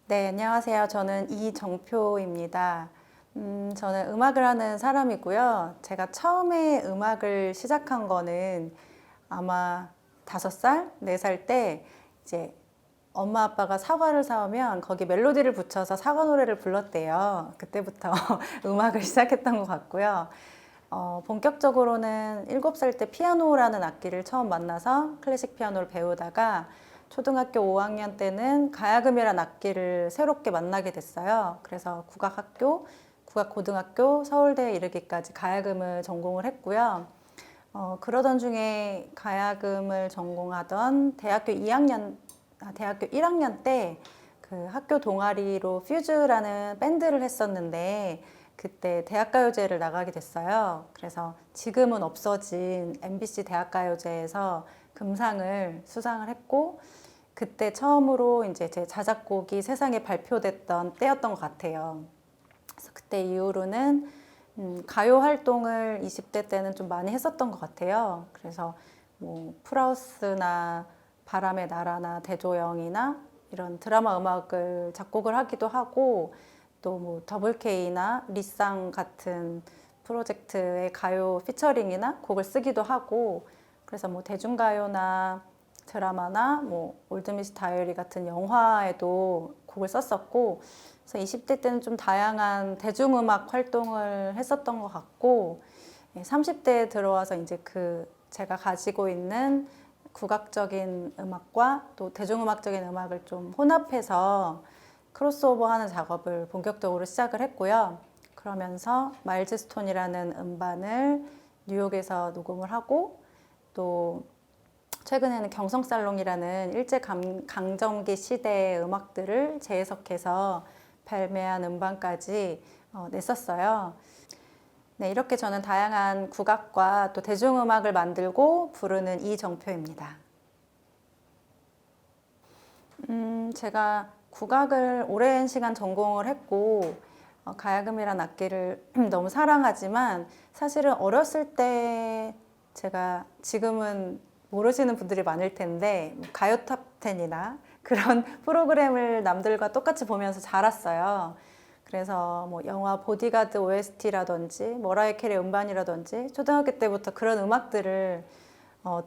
네, 안녕하세요. 저는 이정표입니다. 저는 음악을 하는 사람이고요. 제가 처음에 음악을 시작한 거는 아마 5살, 4살 때 이제 엄마 아빠가 사과를 사오면 거기 멜로디를 붙여서 사과 노래를 불렀대요. 그때부터 음악을 시작했던 것 같고요. 본격적으로는 7살 때 피아노라는 악기를 처음 만나서 클래식 피아노를 배우다가 초등학교 5학년 때는 가야금이라는 악기를 새롭게 만나게 됐어요. 그래서 국악학교, 국악고등학교, 서울대에 이르기까지 가야금을 전공을 했고요. 그러던 중에 가야금을 전공하던 대학교 1학년 때 그 학교 동아리로 퓨즈라는 밴드를 했었는데 그때 대학가요제를 나가게 됐어요. 그래서 지금은 없어진 MBC 대학가요제에서 금상을 수상을 했고 그때 처음으로 이제 제 자작곡이 세상에 발표됐던 때였던 것 같아요. 그래서 그때 이후로는 가요 활동을 20대 때는 좀 많이 했었던 것 같아요. 그래서 뭐 프라우스나 바람의 나라나 대조영이나 이런 드라마 음악을 작곡을 하기도 하고 또 뭐 더블K나 리쌍 같은 프로젝트의 가요 피처링이나 곡을 쓰기도 하고 그래서 뭐 대중가요나 드라마나 뭐 올드미스 다이어리 같은 영화에도 곡을 썼었고 그래서 20대 때는 좀 다양한 대중음악 활동을 했었던 것 같고 30대에 들어와서 이제 그 제가 가지고 있는 국악적인 음악과 또 대중음악적인 음악을 좀 혼합해서 크로스오버하는 작업을 본격적으로 시작을 했고요. 그러면서 마일즈스톤이라는 음반을 뉴욕에서 녹음을 하고 또 최근에는 경성살롱이라는 일제강점기 시대의 음악들을 재해석해서 발매한 음반까지 냈었어요. 네, 이렇게 저는 다양한 국악과 또 대중음악을 만들고 부르는 이정표입니다. 제가 국악을 오랜 시간 전공을 했고 가야금이란 악기를 너무 사랑하지만 사실은 어렸을 때 제가 지금은 모르시는 분들이 많을 텐데 가요 탑10이나 그런 프로그램을 남들과 똑같이 보면서 자랐어요. 그래서 뭐 영화 보디가드 OST라든지 머라이어 캐리 음반이라든지 초등학교 때부터 그런 음악들을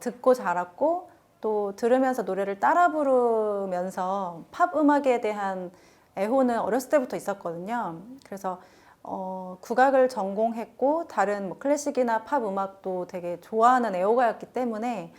듣고 자랐고 또 들으면서 노래를 따라 부르면서 팝 음악에 대한 애호는 어렸을 때부터 있었거든요. 그래서 국악을 전공했고 다른 뭐 클래식이나 팝 음악도 되게 좋아하는 애호가였기 때문에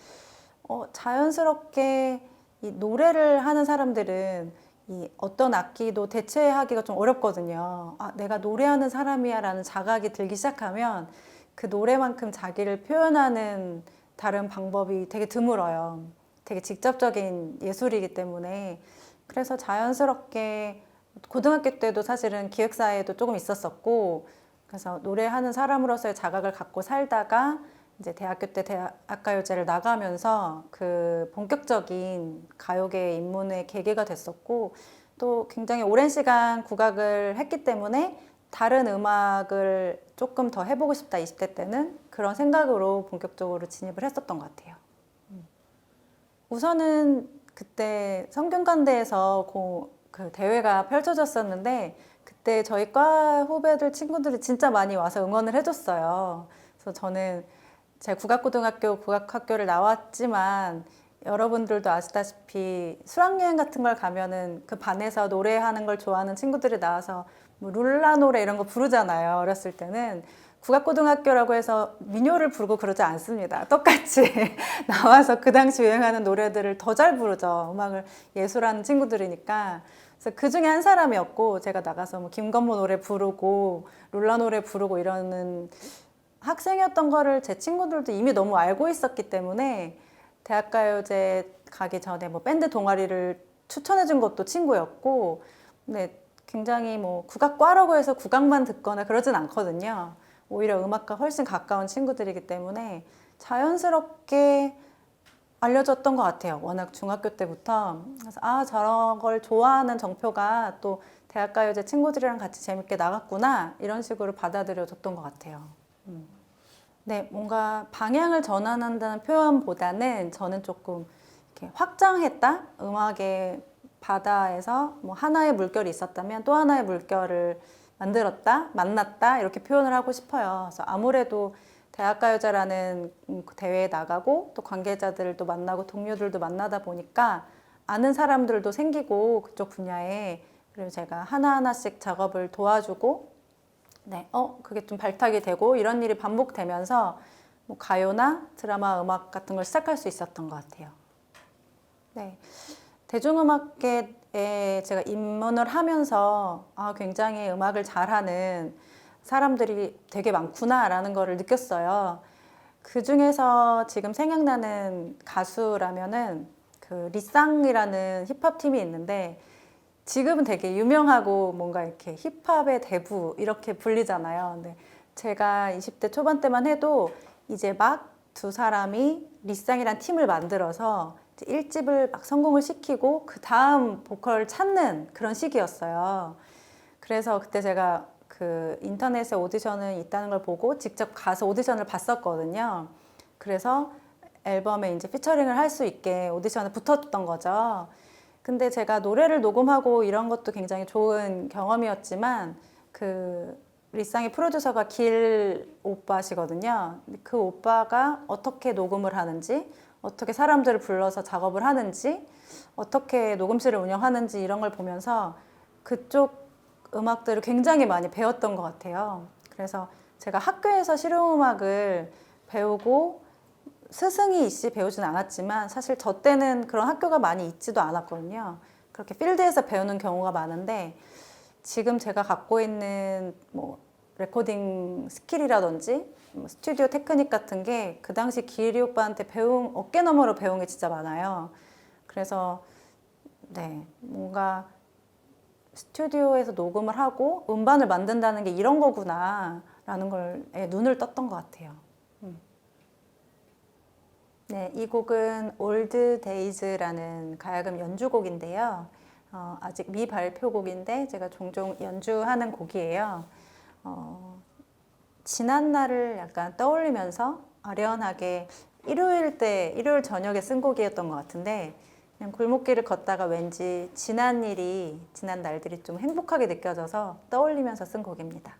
자연스럽게 이 노래를 하는 사람들은 이 어떤 악기도 대체하기가 좀 어렵거든요. 아, 내가 노래하는 사람이야라는 자각이 들기 시작하면 그 노래만큼 자기를 표현하는 다른 방법이 되게 드물어요. 되게 직접적인 예술이기 때문에. 그래서 자연스럽게 고등학교 때도 사실은 기획사에도 조금 있었었고, 그래서 노래하는 사람으로서의 자각을 갖고 살다가 이제 대학교 때 대학가요제를 나가면서 그 본격적인 가요계 입문의 계기가 됐었고, 또 굉장히 오랜 시간 국악을 했기 때문에 다른 음악을 조금 더 해보고 싶다, 20대 때는. 그런 생각으로 본격적으로 진입을 했었던 것 같아요. 우선은 그때 성균관대에서 그 대회가 펼쳐졌었는데, 그때 저희 과 후배들 친구들이 진짜 많이 와서 응원을 해줬어요. 그래서 저는 제 국악고등학교 국악학교를 나왔지만 여러분들도 아시다시피 수학여행 같은 걸 가면은 그 반에서 노래하는 걸 좋아하는 친구들이 나와서 뭐 룰라 노래 이런 거 부르잖아요. 어렸을 때는 국악고등학교라고 해서 민요를 부르고 그러지 않습니다. 똑같이 나와서 그 당시 유행하는 노래들을 더 잘 부르죠. 음악을 예술하는 친구들이니까. 그래서 그 중에 한 사람이었고 제가 나가서 뭐 김건모 노래 부르고 룰라 노래 부르고 이러는 학생이었던 거를 제 친구들도 이미 너무 알고 있었기 때문에 대학가요제 가기 전에 뭐 밴드 동아리를 추천해 준 것도 친구였고, 근데 굉장히 뭐 국악과라고 해서 국악만 듣거나 그러진 않거든요. 오히려 음악과 훨씬 가까운 친구들이기 때문에 자연스럽게 알려줬던 것 같아요. 워낙 중학교 때부터. 그래서 아, 저런 걸 좋아하는 정표가 또 대학가요제 친구들이랑 같이 재밌게 나갔구나. 이런 식으로 받아들여줬던 것 같아요. 네, 뭔가 방향을 전환한다는 표현보다는 저는 조금 이렇게 확장했다? 음악의 바다에서 뭐 하나의 물결이 있었다면 또 하나의 물결을 만들었다, 만났다 이렇게 표현을 하고 싶어요. 그래서 아무래도 대학가요제라는 대회에 나가고 또 관계자들도 만나고 동료들도 만나다 보니까 아는 사람들도 생기고 그쪽 분야에 그리고 제가 하나하나씩 작업을 도와주고 네, 그게 좀 발탁이 되고 이런 일이 반복되면서 뭐 가요나 드라마 음악 같은 걸 시작할 수 있었던 것 같아요. 네. 대중음악계에 제가 입문을 하면서 굉장히 음악을 잘하는 사람들이 되게 많구나라는 거를 느꼈어요. 그 중에서 지금 생각나는 가수라면은 그 리쌍이라는 힙합 팀이 있는데 지금은 되게 유명하고 뭔가 이렇게 힙합의 대부 이렇게 불리잖아요. 근데 제가 20대 초반 때만 해도 이제 막 두 사람이 리쌍이란 팀을 만들어서 1집을 막 성공을 시키고 그 다음 보컬을 찾는 그런 시기였어요. 그래서 그때 제가 그 인터넷에 오디션이 있다는 걸 보고 직접 가서 오디션을 봤었거든요. 그래서 앨범에 이제 피처링을 할 수 있게 오디션에 붙었던 거죠. 근데 제가 노래를 녹음하고 이런 것도 굉장히 좋은 경험이었지만 그 리쌍의 프로듀서가 길 오빠시거든요. 그 오빠가 어떻게 녹음을 하는지, 어떻게 사람들을 불러서 작업을 하는지, 어떻게 녹음실을 운영하는지 이런 걸 보면서 그쪽 음악들을 굉장히 많이 배웠던 것 같아요. 그래서 제가 학교에서 실용음악을 배우고 스승이 있이 배우진 않았지만 사실 저 때는 그런 학교가 많이 있지도 않았거든요. 그렇게 필드에서 배우는 경우가 많은데 지금 제가 갖고 있는 뭐 레코딩 스킬이라든지 뭐 스튜디오 테크닉 같은 게 그 당시 기일이 오빠한테 배운 어깨너머로 배운 게 진짜 많아요. 그래서 네, 뭔가 스튜디오에서 녹음을 하고 음반을 만든다는 게 이런 거구나라는 걸 눈을 떴던 것 같아요. 네, 이 곡은 올드 데이즈라는 가야금 연주곡인데요. 아직 미발표곡인데 제가 종종 연주하는 곡이에요. 지난 날을 약간 떠올리면서 아련하게 일요일 저녁에 쓴 곡이었던 것 같은데 그냥 골목길을 걷다가 왠지 지난 날들이 좀 행복하게 느껴져서 떠올리면서 쓴 곡입니다.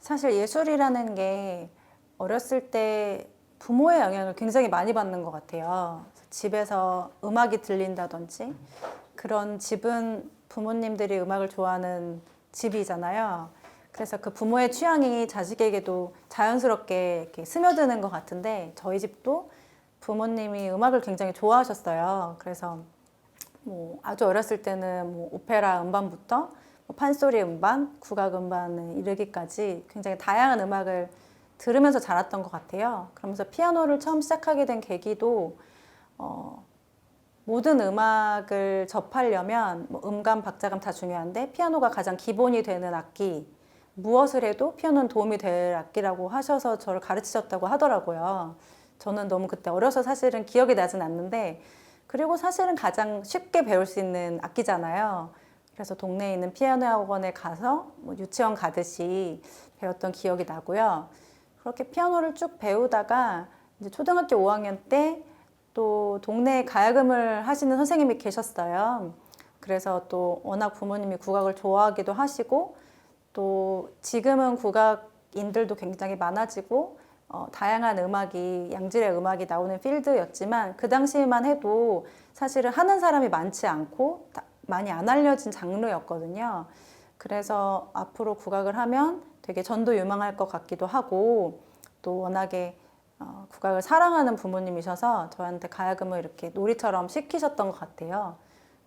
사실 예술이라는 게 어렸을 때 부모의 영향을 굉장히 많이 받는 것 같아요. 집에서 음악이 들린다든지 그런 집은 부모님들이 음악을 좋아하는 집이잖아요. 그래서 그 부모의 취향이 자식에게도 자연스럽게 이렇게 스며드는 것 같은데 저희 집도 부모님이 음악을 굉장히 좋아하셨어요. 그래서 뭐 아주 어렸을 때는 뭐 오페라 음반부터 뭐 판소리 음반, 국악 음반에 이르기까지 굉장히 다양한 음악을 들으면서 자랐던 것 같아요. 그러면서 피아노를 처음 시작하게 된 계기도 모든 음악을 접하려면 뭐 음감, 박자감 다 중요한데 피아노가 가장 기본이 되는 악기, 무엇을 해도 피아노는 도움이 될 악기라고 하셔서 저를 가르치셨다고 하더라고요. 저는 너무 그때 어려서 사실은 기억이 나진 않는데 그리고 사실은 가장 쉽게 배울 수 있는 악기잖아요. 그래서 동네에 있는 피아노 학원에 가서 뭐 유치원 가듯이 배웠던 기억이 나고요. 그렇게 피아노를 쭉 배우다가 이제 초등학교 5학년 때 또 동네에 가야금을 하시는 선생님이 계셨어요. 그래서 또 워낙 부모님이 국악을 좋아하기도 하시고 또 지금은 국악인들도 굉장히 많아지고 다양한 음악이 양질의 음악이 나오는 필드였지만 그 당시만 해도 사실은 하는 사람이 많지 않고 많이 안 알려진 장르였거든요. 그래서 앞으로 국악을 하면 되게 전도 유망할 것 같기도 하고 또 워낙에 국악을 사랑하는 부모님이셔서 저한테 가야금을 이렇게 놀이처럼 시키셨던 것 같아요.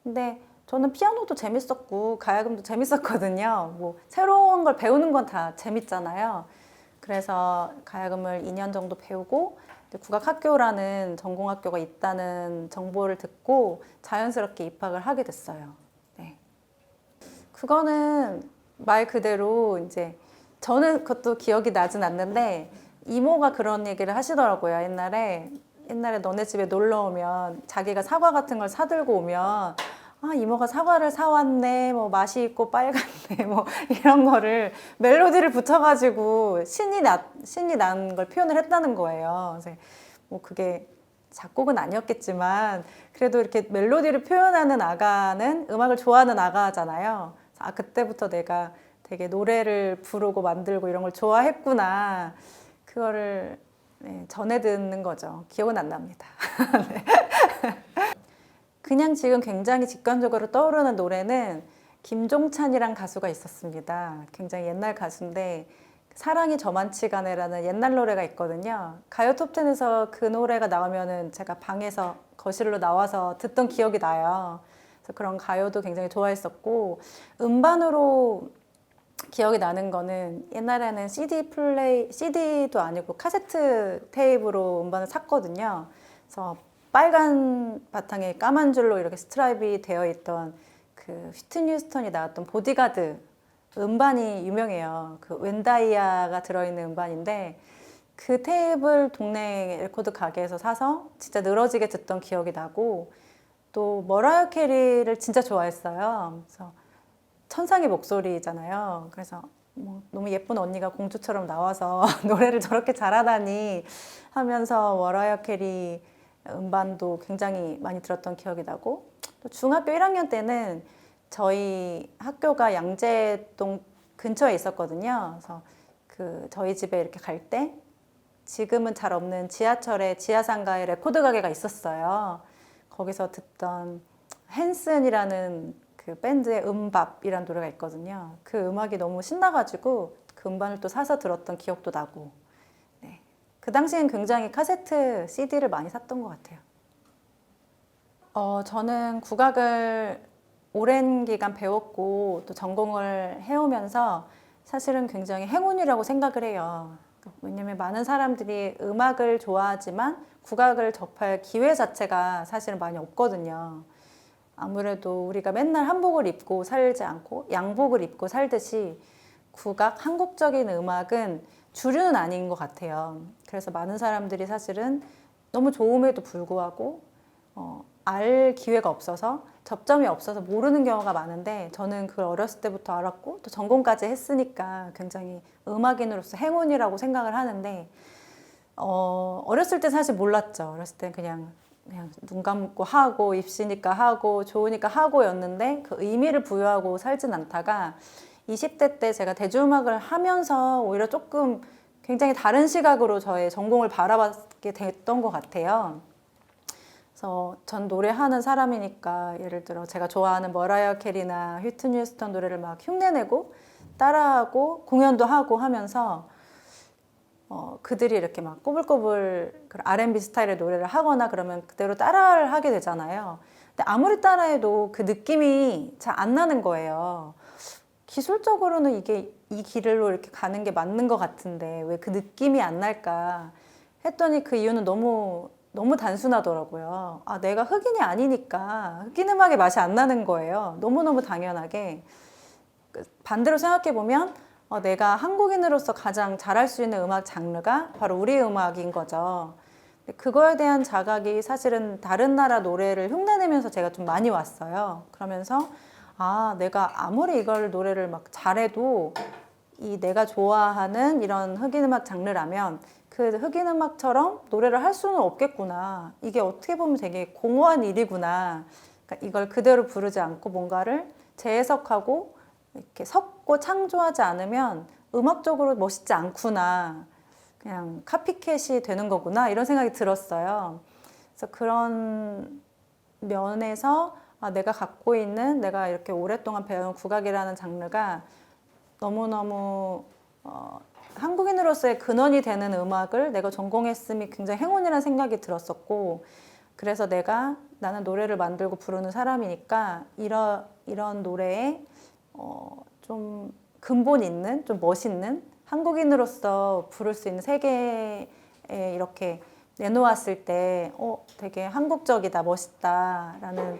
근데 저는 피아노도 재밌었고 가야금도 재밌었거든요. 뭐 새로운 걸 배우는 건 다 재밌잖아요. 그래서 가야금을 2년 정도 배우고 국악학교라는 전공학교가 있다는 정보를 듣고 자연스럽게 입학을 하게 됐어요. 네. 그거는 말 그대로 이제 저는 그것도 기억이 나진 않는데 이모가 그런 얘기를 하시더라고요. 옛날에 너네 집에 놀러 오면 자기가 사과 같은 걸 사들고 오면 아, 이모가 사과를 사왔네, 뭐 맛이 있고 빨갛네, 뭐 이런 거를 멜로디를 붙여가지고 신이 난 걸 표현을 했다는 거예요. 그래서 뭐 그게 작곡은 아니었겠지만 그래도 이렇게 멜로디를 표현하는 아가는 음악을 좋아하는 아가잖아요. 아, 그때부터 내가 되게 노래를 부르고 만들고 이런 걸 좋아했구나. 그거를 네, 전해 듣는 거죠. 기억은 안 납니다. 네. 그냥 지금 굉장히 직관적으로 떠오르는 노래는 김종찬이란 가수가 있었습니다. 굉장히 옛날 가수인데 사랑이 저만치가 네라는 옛날 노래가 있거든요. 가요 톱텐에서 그 노래가 나오면은 제가 방에서 거실로 나와서 듣던 기억이 나요. 그래서 그런 가요도 굉장히 좋아했었고 음반으로 기억이 나는 거는 옛날에는 CD도 아니고 카세트 테이프로 음반을 샀거든요. 그래서 빨간 바탕에 까만 줄로 이렇게 스트라이프이 되어 있던 그 휘트니 휴스턴이 나왔던 보디가드 음반이 유명해요. 그 웬다이아가 들어있는 음반인데 그 테이프를 동네 레코드 가게에서 사서 진짜 늘어지게 듣던 기억이 나고 또 머라이어 캐리를 진짜 좋아했어요. 그래서 천상의 목소리잖아요. 그래서 뭐 너무 예쁜 언니가 공주처럼 나와서 노래를 저렇게 잘하다니 하면서 머라이어 캐리 음반도 굉장히 많이 들었던 기억이 나고 또 중학교 1학년 때는 저희 학교가 양재동 근처에 있었거든요. 그래서 그 저희 집에 이렇게 갈 때 지금은 잘 없는 지하철에 지하상가에 레코드 가게가 있었어요. 거기서 듣던 헨슨이라는 그 밴드의 음밥이라는 노래가 있거든요. 그 음악이 너무 신나가지고 그 음반을 또 사서 들었던 기억도 나고 네. 그 당시엔 굉장히 카세트, CD를 많이 샀던 것 같아요. 저는 국악을 오랜 기간 배웠고 또 전공을 해오면서 사실은 굉장히 행운이라고 생각을 해요. 왜냐면 많은 사람들이 음악을 좋아하지만 국악을 접할 기회 자체가 사실은 많이 없거든요. 아무래도 우리가 맨날 한복을 입고 살지 않고 양복을 입고 살듯이 국악, 한국적인 음악은 주류는 아닌 것 같아요. 그래서 많은 사람들이 사실은 너무 좋음에도 불구하고 알 기회가 없어서 접점이 없어서 모르는 경우가 많은데 저는 그걸 어렸을 때부터 알았고 또 전공까지 했으니까 굉장히 음악인으로서 행운이라고 생각을 하는데 어렸을 때 사실 몰랐죠. 어렸을 때 그냥 눈 감고 하고 입시니까 하고 좋으니까 하고였는데 그 의미를 부여하고 살진 않다가 20대 때 제가 대중음악을 하면서 오히려 조금 굉장히 다른 시각으로 저의 전공을 바라봤게 됐던 것 같아요. 그래서 전 노래하는 사람이니까 예를 들어 제가 좋아하는 머라이어 캐리나 휘트니 휴스턴 노래를 막 흉내내고 따라하고 공연도 하고 하면서 그들이 이렇게 막 꼬불꼬불 R&B 스타일의 노래를 하거나 그러면 그대로 따라를 하게 되잖아요. 근데 아무리 따라해도 그 느낌이 잘 안 나는 거예요. 기술적으로는 이게 이 길로 이렇게 가는 게 맞는 것 같은데 왜 그 느낌이 안 날까 했더니 그 이유는 너무 단순하더라고요. 아, 내가 흑인이 아니니까 흑인 음악의 맛이 안 나는 거예요. 너무너무 당연하게. 반대로 생각해 보면 내가 한국인으로서 가장 잘할 수 있는 음악 장르가 바로 우리 음악인 거죠. 그거에 대한 자각이 사실은 다른 나라 노래를 흉내내면서 제가 좀 많이 왔어요. 그러면서 아, 내가 아무리 이걸 노래를 막 잘해도 이 내가 좋아하는 이런 흑인 음악 장르라면 그 흑인 음악처럼 노래를 할 수는 없겠구나. 이게 어떻게 보면 되게 공허한 일이구나. 그러니까 이걸 그대로 부르지 않고 뭔가를 재해석하고 이렇게 섞고 창조하지 않으면 음악적으로 멋있지 않구나. 그냥 카피캣이 되는 거구나. 이런 생각이 들었어요. 그래서 그런 면에서 내가 갖고 있는 내가 이렇게 오랫동안 배운 국악이라는 장르가 너무너무 한국인으로서의 근원이 되는 음악을 내가 전공했음이 굉장히 행운이라는 생각이 들었었고 그래서 나는 노래를 만들고 부르는 사람이니까 이런 노래에 좀 근본 있는 좀 멋있는 한국인으로서 부를 수 있는 세계에 이렇게 내놓았을 때 되게 한국적이다 멋있다라는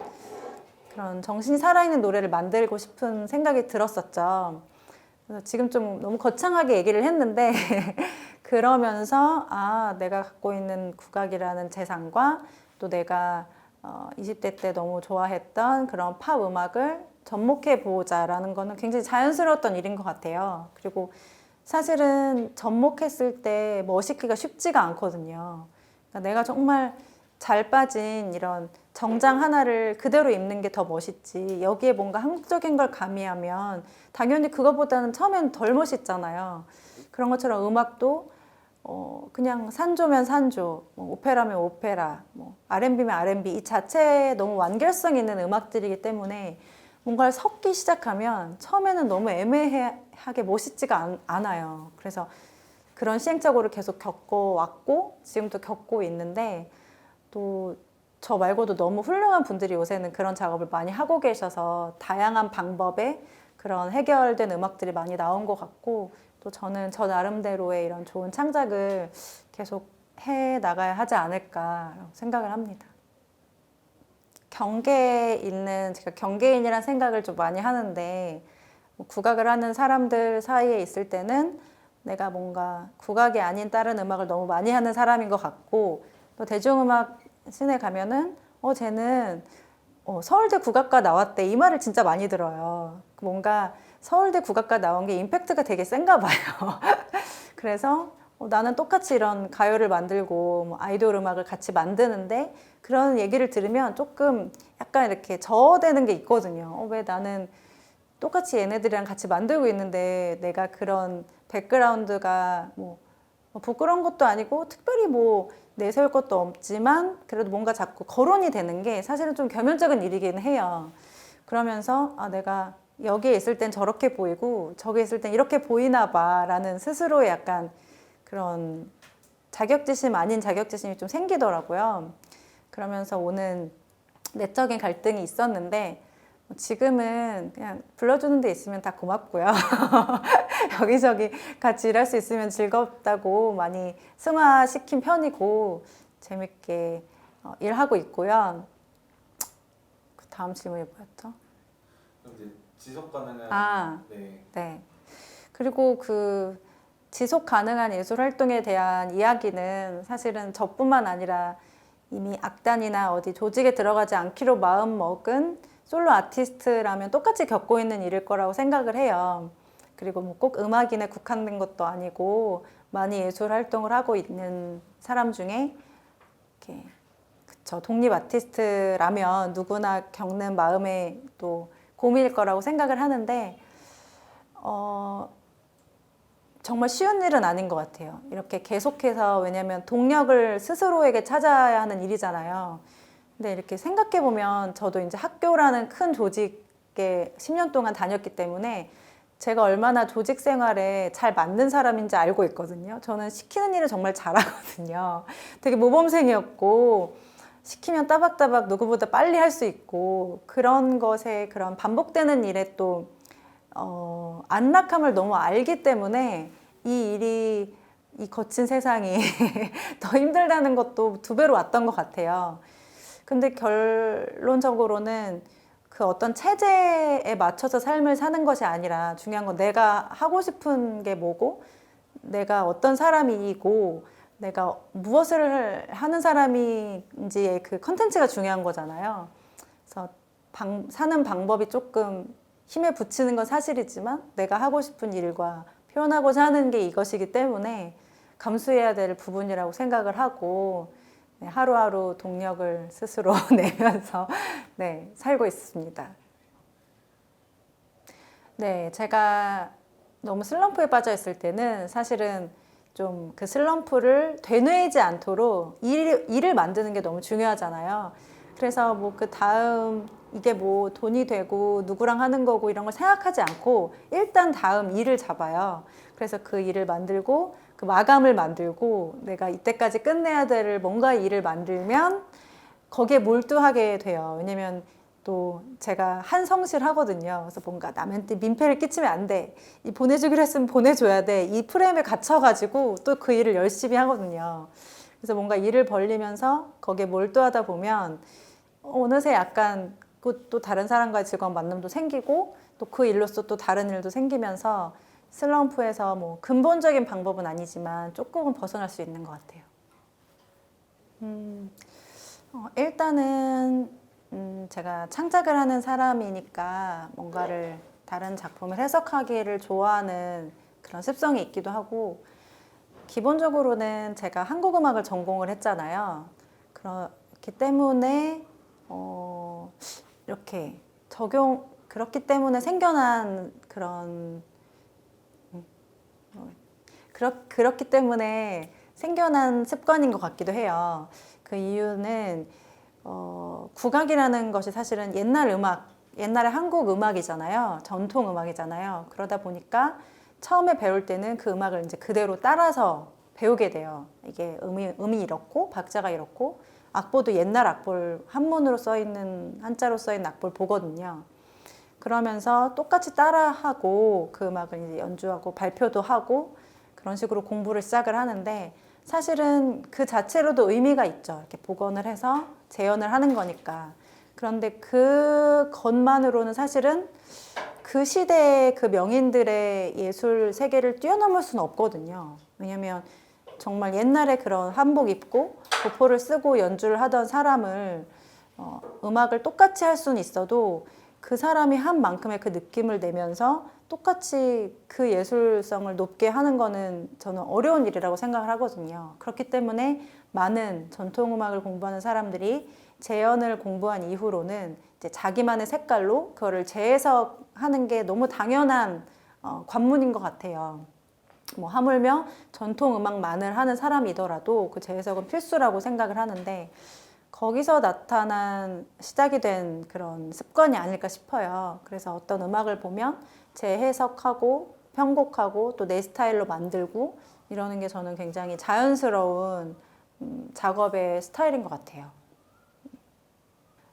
그런 정신이 살아있는 노래를 만들고 싶은 생각이 들었었죠. 그래서 지금 좀 너무 거창하게 얘기를 했는데 그러면서 내가 갖고 있는 국악이라는 재산과 또 내가 20대 때 너무 좋아했던 그런 팝 음악을 접목해 보자라는 거는 굉장히 자연스러웠던 일인 것 같아요. 그리고 사실은 접목했을 때 멋있기가 쉽지가 않거든요. 그러니까 내가 정말 잘 빠진 이런 정장 하나를 그대로 입는 게 더 멋있지 여기에 뭔가 한국적인 걸 가미하면 당연히 그것보다는 처음엔 덜 멋있잖아요. 그런 것처럼 음악도 그냥 산조면 산조, 뭐 오페라면 오페라, 뭐 R&B면 R&B 이 자체에 너무 완결성 있는 음악들이기 때문에 뭔가를 섞기 시작하면 처음에는 너무 애매하게 멋있지가 않아요. 그래서 그런 시행착오를 계속 겪어왔고 지금도 겪고 있는데 또 저 말고도 너무 훌륭한 분들이 요새는 그런 작업을 많이 하고 계셔서 다양한 방법의 그런 해결된 음악들이 많이 나온 것 같고 또 저는 저 나름대로의 이런 좋은 창작을 계속 해 나가야 하지 않을까 생각을 합니다. 제가 경계인이라는 생각을 좀 많이 하는데 국악을 하는 사람들 사이에 있을 때는 내가 뭔가 국악이 아닌 다른 음악을 너무 많이 하는 사람인 것 같고 또 대중음악 씬에 가면은 쟤는 서울대 국악과 나왔대 이 말을 진짜 많이 들어요. 뭔가 서울대 국악과 나온 게 임팩트가 되게 센가 봐요. 그래서 나는 똑같이 이런 가요를 만들고 뭐 아이돌 음악을 같이 만드는데 그런 얘기를 들으면 조금 약간 이렇게 저어되는 게 있거든요. 왜 나는 똑같이 얘네들이랑 같이 만들고 있는데 내가 그런 백그라운드가 뭐 부끄러운 것도 아니고 특별히 뭐 내세울 것도 없지만 그래도 뭔가 자꾸 거론이 되는 게 사실은 좀 겸연쩍은 일이긴 해요. 그러면서 내가 여기에 있을 땐 저렇게 보이고 저기 있을 땐 이렇게 보이나 봐 라는 스스로의 약간 그런 자격지심 아닌 자격지심이 좀 생기더라고요. 그러면서 오는 내적인 갈등이 있었는데 지금은 그냥 불러주는 데 있으면 다 고맙고요. 여기저기 같이 일할 수 있으면 즐겁다고 많이 승화시킨 편이고 재밌게 일하고 있고요. 그 다음 질문이 뭐였죠? 이제 지속 가능한 네. 그리고 그 지속 가능한 예술 활동에 대한 이야기는 사실은 저뿐만 아니라 이미 악단이나 어디 조직에 들어가지 않기로 마음 먹은 솔로 아티스트라면 똑같이 겪고 있는 일일 거라고 생각을 해요. 그리고 뭐 꼭 음악인에 국한된 것도 아니고 많이 예술 활동을 하고 있는 사람 중에 이렇게 독립 아티스트라면 누구나 겪는 마음의 또 고민일 거라고 생각을 하는데 정말 쉬운 일은 아닌 것 같아요. 이렇게 계속해서, 왜냐면 동력을 스스로에게 찾아야 하는 일이잖아요. 근데 이렇게 생각해보면 저도 이제 학교라는 큰 조직에 10년 동안 다녔기 때문에 제가 얼마나 조직 생활에 잘 맞는 사람인지 알고 있거든요. 저는 시키는 일을 정말 잘하거든요. 되게 모범생이었고, 시키면 따박따박 누구보다 빨리 할 수 있고, 그런 것에, 그런 반복되는 일에 또 안락함을 너무 알기 때문에 이 일이, 이 거친 세상이 더 힘들다는 것도 두 배로 왔던 것 같아요. 근데 결론적으로는 그 어떤 체제에 맞춰서 삶을 사는 것이 아니라 중요한 건 내가 하고 싶은 게 뭐고, 내가 어떤 사람이고, 내가 무엇을 하는 사람인지의 그 컨텐츠가 중요한 거잖아요. 그래서 사는 방법이 조금 힘에 부치는 건 사실이지만 내가 하고 싶은 일과 표현하고자 하는 게 이것이기 때문에 감수해야 될 부분이라고 생각을 하고, 네, 하루하루 동력을 스스로 내면서 네, 살고 있습니다. 네, 제가 너무 슬럼프에 빠져 있을 때는 사실은 좀 그 슬럼프를 되뇌이지 않도록 일을 만드는 게 너무 중요하잖아요. 그래서 뭐 그 다음 이게 뭐 돈이 되고 누구랑 하는 거고 이런 걸 생각하지 않고 일단 다음 일을 잡아요. 그래서 그 일을 만들고 그 마감을 만들고 내가 이때까지 끝내야 될 뭔가 일을 만들면 거기에 몰두하게 돼요. 왜냐면 또 제가 한성실하거든요. 그래서 뭔가 남한테 민폐를 끼치면 안 돼. 이 보내주기로 했으면 보내줘야 돼. 이 프레임에 갇혀가지고 또 그 일을 열심히 하거든요. 그래서 뭔가 일을 벌리면서 거기에 몰두하다 보면 어느새 약간 또 다른 사람과의 즐거운 만남도 생기고 또 그 일로서 또 다른 일도 생기면서 슬럼프에서 뭐 근본적인 방법은 아니지만 조금은 벗어날 수 있는 것 같아요. 일단은 제가 창작을 하는 사람이니까 뭔가를 다른 작품을 해석하기를 좋아하는 그런 습성이 있기도 하고, 기본적으로는 제가 한국 음악을 전공을 했잖아요. 그렇기 때문에 이렇게 그렇기 때문에 생겨난 그렇기 때문에 생겨난 습관인 것 같기도 해요. 그 이유는 국악이라는 것이 사실은 옛날에 한국 음악이잖아요. 전통 음악이잖아요. 그러다 보니까 처음에 배울 때는 그 음악을 이제 그대로 따라서 배우게 돼요. 이게 음이 이렇고 박자가 이렇고, 악보도 옛날 악보를 한문으로 한자로 써 있는 악보를 보거든요. 그러면서 똑같이 따라하고 그 음악을 이제 연주하고 발표도 하고 그런 식으로 공부를 시작을 하는데, 사실은 그 자체로도 의미가 있죠. 이렇게 복원을 해서 재현을 하는 거니까. 그런데 그것만으로는 사실은 그 시대의 그 명인들의 예술 세계를 뛰어넘을 수는 없거든요. 왜냐면 정말 옛날에 그런 한복 입고 도포를 쓰고 연주를 하던 사람을 음악을 똑같이 할 수는 있어도 그 사람이 한 만큼의 그 느낌을 내면서 똑같이 그 예술성을 높게 하는 거는 저는 어려운 일이라고 생각을 하거든요. 그렇기 때문에 많은 전통음악을 공부하는 사람들이 재현을 공부한 이후로는 이제 자기만의 색깔로 그거를 재해석하는 게 너무 당연한 관문인 것 같아요. 뭐 하물며 전통음악만을 하는 사람이더라도 그 재해석은 필수라고 생각을 하는데, 거기서 시작이 된 그런 습관이 아닐까 싶어요. 그래서 어떤 음악을 보면 재해석하고 편곡하고 또 내 스타일로 만들고 이러는 게 저는 굉장히 자연스러운 작업의 스타일인 것 같아요.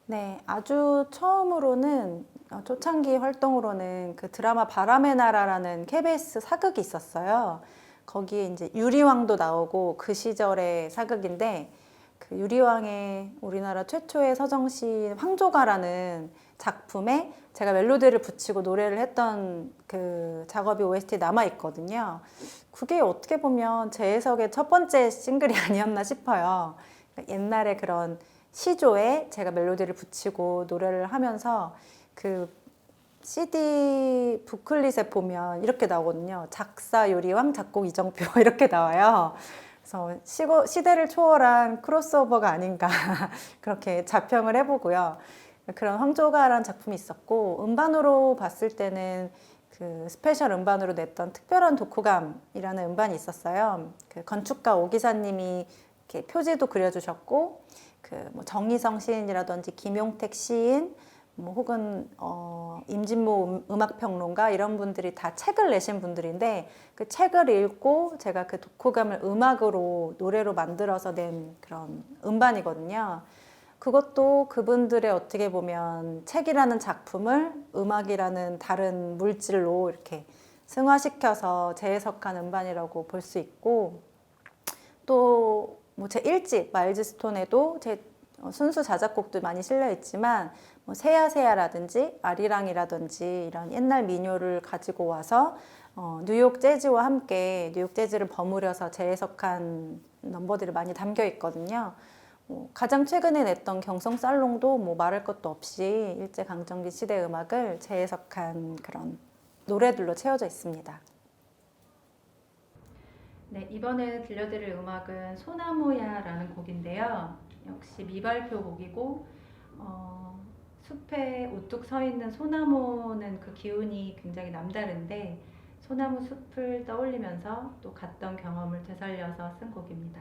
네, 아주 처음으로는 초창기 활동으로는 그 드라마 바람의 나라라는 KBS 사극이 있었어요. 거기에 이제 유리왕도 나오고 그 시절의 사극인데, 그 유리왕의 우리나라 최초의 서정시 황조가라는 작품에 제가 멜로디를 붙이고 노래를 했던 그 작업이 OST에 남아있거든요. 그게 어떻게 보면 제 해석의 첫 번째 싱글이 아니었나 싶어요. 그러니까 옛날에 그런 시조에 제가 멜로디를 붙이고 노래를 하면서 그 CD 부클릿에 보면 이렇게 나오거든요. 작사 요리왕, 작곡 이정표 이렇게 나와요. 그래서 시대를 초월한 크로스오버가 아닌가 그렇게 자평을 해보고요. 그런 황조가라는 작품이 있었고, 음반으로 봤을 때는 그 스페셜 음반으로 냈던 특별한 독후감이라는 음반이 있었어요. 그 건축가 오 기사님이 이렇게 표지도 그려주셨고, 그 뭐 정희성 시인이라든지 김용택 시인, 뭐 혹은 임진모 음악평론가 이런 분들이 다 책을 내신 분들인데, 그 책을 읽고 제가 그 독후감을 음악으로 노래로 만들어서 낸 그런 음반이거든요. 그것도 그분들의 어떻게 보면 책이라는 작품을 음악이라는 다른 물질로 이렇게 승화시켜서 재해석한 음반이라고 볼 수 있고, 또 뭐 제 1집 마일즈스톤에도 제 순수 자작곡도 많이 실려 있지만, 뭐 세야세야라든지 아리랑이라든지 이런 옛날 민요를 가지고 와서 뉴욕 재즈와 함께 뉴욕 재즈를 버무려서 재해석한 넘버들이 많이 담겨 있거든요. 가장 최근에 냈던 경성살롱도 뭐 말할 것도 없이 일제강점기 시대 음악을 재해석한 그런 노래들로 채워져 있습니다. 네, 이번에 들려드릴 음악은 소나무야라는 곡인데요. 역시 미발표 곡이고 숲에 우뚝 서 있는 소나무는 그 기운이 굉장히 남다른데, 소나무 숲을 떠올리면서 또 갔던 경험을 되살려서 쓴 곡입니다.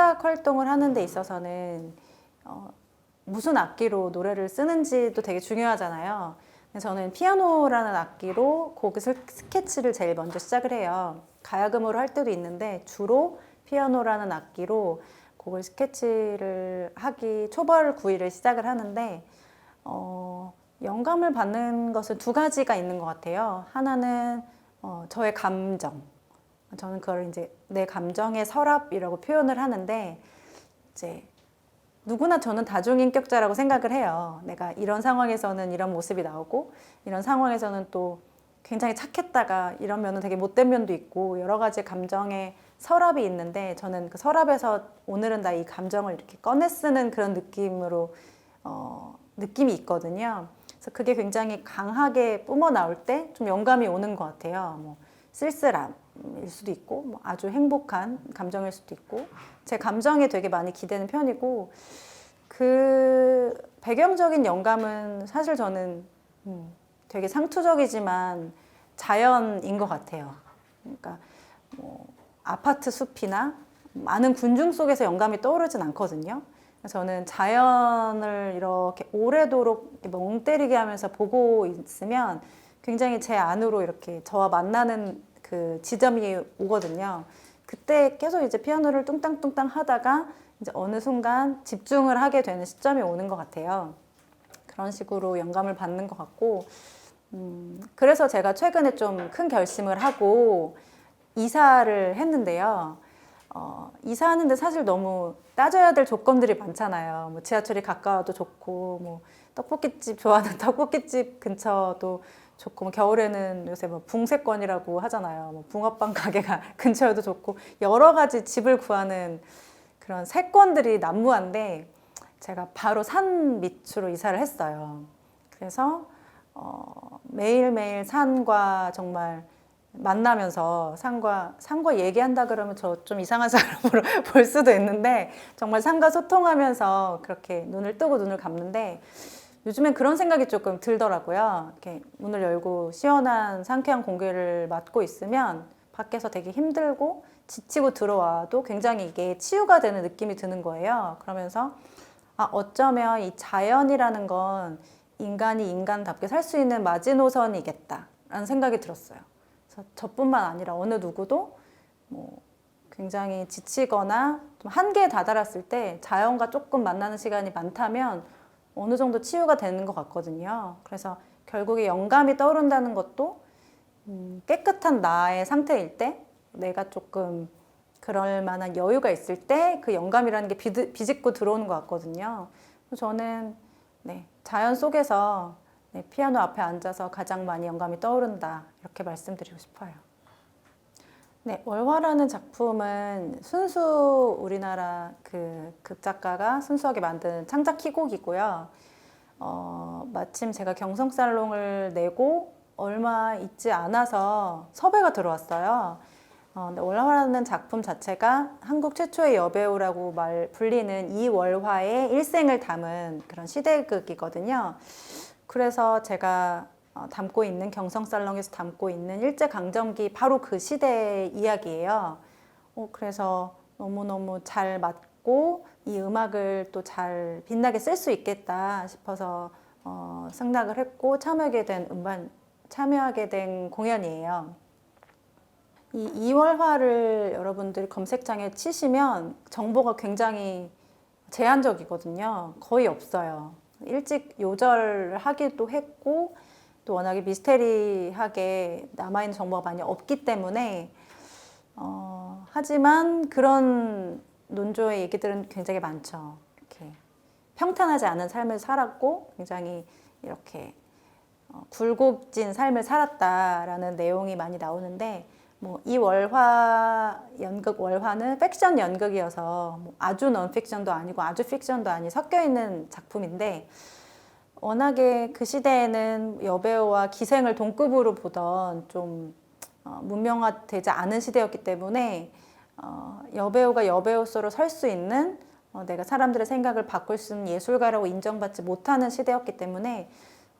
창작 활동을 하는 데 있어서는 무슨 악기로 노래를 쓰는지도 되게 중요하잖아요. 근데 저는 피아노라는 악기로 곡 스케치를 제일 먼저 시작을 해요. 가야금으로 할 때도 있는데 주로 피아노라는 악기로 곡을 스케치를 하기 초벌 구의를 시작을 하는데 영감을 받는 것은 두 가지가 있는 것 같아요. 하나는 저의 감정. 저는 그걸 이제 내 감정의 서랍이라고 표현을 하는데 이제 누구나 저는 다중인격자라고 생각을 해요. 내가 이런 상황에서는 이런 모습이 나오고 이런 상황에서는 또 굉장히 착했다가 이런 면은 되게 못된 면도 있고 여러 가지 감정의 서랍이 있는데 저는 그 서랍에서 오늘은 나 이 감정을 이렇게 꺼내 쓰는 그런 느낌으로 느낌이 있거든요. 그래서 그게 굉장히 강하게 뿜어 나올 때 좀 영감이 오는 것 같아요. 뭐 쓸쓸함일 수도 있고 뭐 아주 행복한 감정일 수도 있고 제 감정에 되게 많이 기대는 편이고 그 배경적인 영감은 사실 저는 되게 상투적이지만 자연인 것 같아요. 그러니까 뭐 아파트 숲이나 많은 군중 속에서 영감이 떠오르진 않거든요. 저는 자연을 이렇게 오래도록 멍 때리게 하면서 보고 있으면 굉장히 제 안으로 이렇게 저와 만나는 그 지점이 오거든요. 그때 계속 이제 피아노를 뚱땅뚱땅 하다가 이제 어느 순간 집중을 하게 되는 시점이 오는 것 같아요. 그런 식으로 영감을 받는 것 같고, 그래서 제가 최근에 좀 큰 결심을 하고 이사를 했는데요. 이사하는데 사실 너무 따져야 될 조건들이 많잖아요. 뭐 지하철이 가까워도 좋고, 뭐 떡볶이집 좋아하는 떡볶이집 근처도 좋고, 뭐 겨울에는 요새 뭐 붕세권이라고 하잖아요. 뭐 붕어빵 가게가 근처여도 좋고, 여러 가지 집을 구하는 그런 세권들이 난무한데, 제가 바로 산 밑으로 이사를 했어요. 그래서 매일매일 산과 정말 만나면서 산과 얘기한다 그러면 저 좀 이상한 사람으로 볼 수도 있는데 정말 산과 소통하면서 그렇게 눈을 뜨고 눈을 감는데 요즘엔 그런 생각이 조금 들더라고요. 이렇게 문을 열고 시원한 상쾌한 공기를 맡고 있으면 밖에서 되게 힘들고 지치고 들어와도 굉장히 이게 치유가 되는 느낌이 드는 거예요. 그러면서 어쩌면 이 자연이라는 건 인간이 인간답게 살 수 있는 마지노선이겠다라는 생각이 들었어요. 그래서 저뿐만 아니라 어느 누구도 뭐 굉장히 지치거나 좀 한계에 다다랐을 때 자연과 조금 만나는 시간이 많다면 어느 정도 치유가 되는 것 같거든요. 그래서 결국에 영감이 떠오른다는 것도 깨끗한 나의 상태일 때 내가 조금 그럴 만한 여유가 있을 때 그 영감이라는 게 비집고 들어오는 것 같거든요. 저는 자연 속에서 피아노 앞에 앉아서 가장 많이 영감이 떠오른다 이렇게 말씀드리고 싶어요. 월화라는 작품은 순수 우리나라 그 극작가가 순수하게 만든 창작 희곡이고요. 마침 제가 경성살롱을 내고 얼마 있지 않아서 섭외가 들어왔어요. 근데 월화라는 작품 자체가 한국 최초의 여배우라고 불리는 이월화의 일생을 담은 그런 시대극이거든요. 그래서 제가 담고 있는 경성살롱에서 담고 있는 일제강점기 바로 그 시대의 이야기예요. 그래서 너무너무 잘 맞고 이 음악을 또 잘 빛나게 쓸 수 있겠다 싶어서 승낙을 했고 참여하게 된 공연이에요. 이 이월화를 여러분들이 검색창에 치시면 정보가 굉장히 제한적이거든요. 거의 없어요. 일찍 요절하기도 했고 또 워낙에 미스테리하게 남아있는 정보가 많이 없기 때문에 하지만 그런 논조의 얘기들은 굉장히 많죠. 이렇게 평탄하지 않은 삶을 살았고 굉장히 이렇게 굴곡진 삶을 살았다라는 내용이 많이 나오는데 이 월화 연극 월화는 픽션 연극이어서 아주 넌픽션도 아니고 아주 픽션도 아닌 섞여 있는 작품인데 워낙에 그 시대에는 여배우와 기생을 동급으로 보던 좀 문명화되지 않은 시대였기 때문에 여배우가 여배우로서 설 수 있는 내가 사람들의 생각을 바꿀 수 있는 예술가라고 인정받지 못하는 시대였기 때문에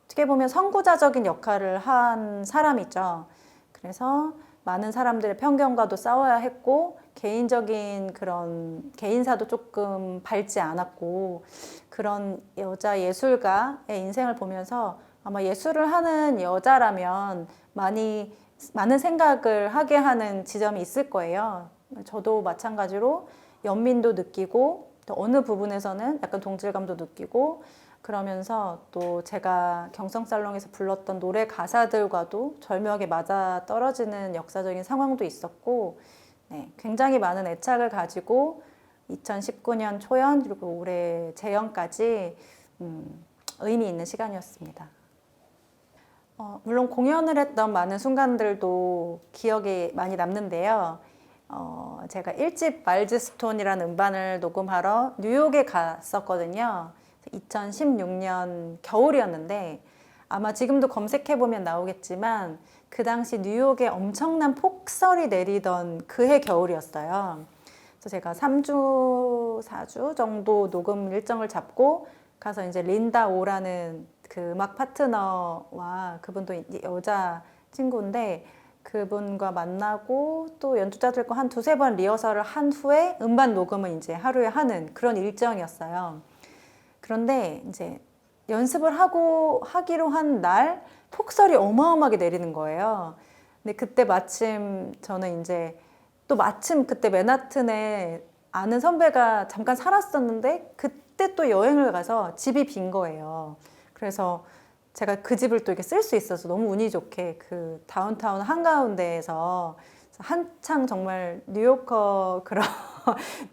어떻게 보면 선구자적인 역할을 한 사람이죠. 그래서 많은 사람들의 편견과도 싸워야 했고 개인적인 그런 개인사도 조금 밝지 않았고 그런 여자 예술가의 인생을 보면서 아마 예술을 하는 여자라면 많은 생각을 하게 하는 지점이 있을 거예요. 저도 마찬가지로 연민도 느끼고 또 어느 부분에서는 약간 동질감도 느끼고 그러면서 또 제가 경성살롱에서 불렀던 노래 가사들과도 절묘하게 맞아 떨어지는 역사적인 상황도 있었고 네, 굉장히 많은 애착을 가지고 2019년 초연 그리고 올해 재연까지 의미 있는 시간이었습니다. 물론 공연을 했던 많은 순간들도 기억에 많이 남는데요. 제가 1집 말즈스톤이라는 음반을 녹음하러 뉴욕에 갔었거든요. 2016년 겨울이었는데 아마 지금도 검색해보면 나오겠지만 그 당시 뉴욕에 엄청난 폭설이 내리던 그해 겨울이었어요. 그래서 제가 3주, 4주 정도 녹음 일정을 잡고 가서 이제 린다 오라는 그 음악 파트너와 그분도 여자 친구인데 그분과 만나고 또 연주자들과 한 두세 번 리허설을 한 후에 음반 녹음을 이제 하루에 하는 그런 일정이었어요. 그런데 이제 연습을 하기로 한 날 폭설이 어마어마하게 내리는 거예요. 근데 그때 마침 저는 이제 또 마침 그때 맨하튼에 아는 선배가 잠깐 살았었는데 그때 또 여행을 가서 집이 빈 거예요. 그래서 제가 그 집을 또 이렇게 쓸 수 있어서 너무 운이 좋게 그 다운타운 한가운데에서 한창 정말 뉴요커 그런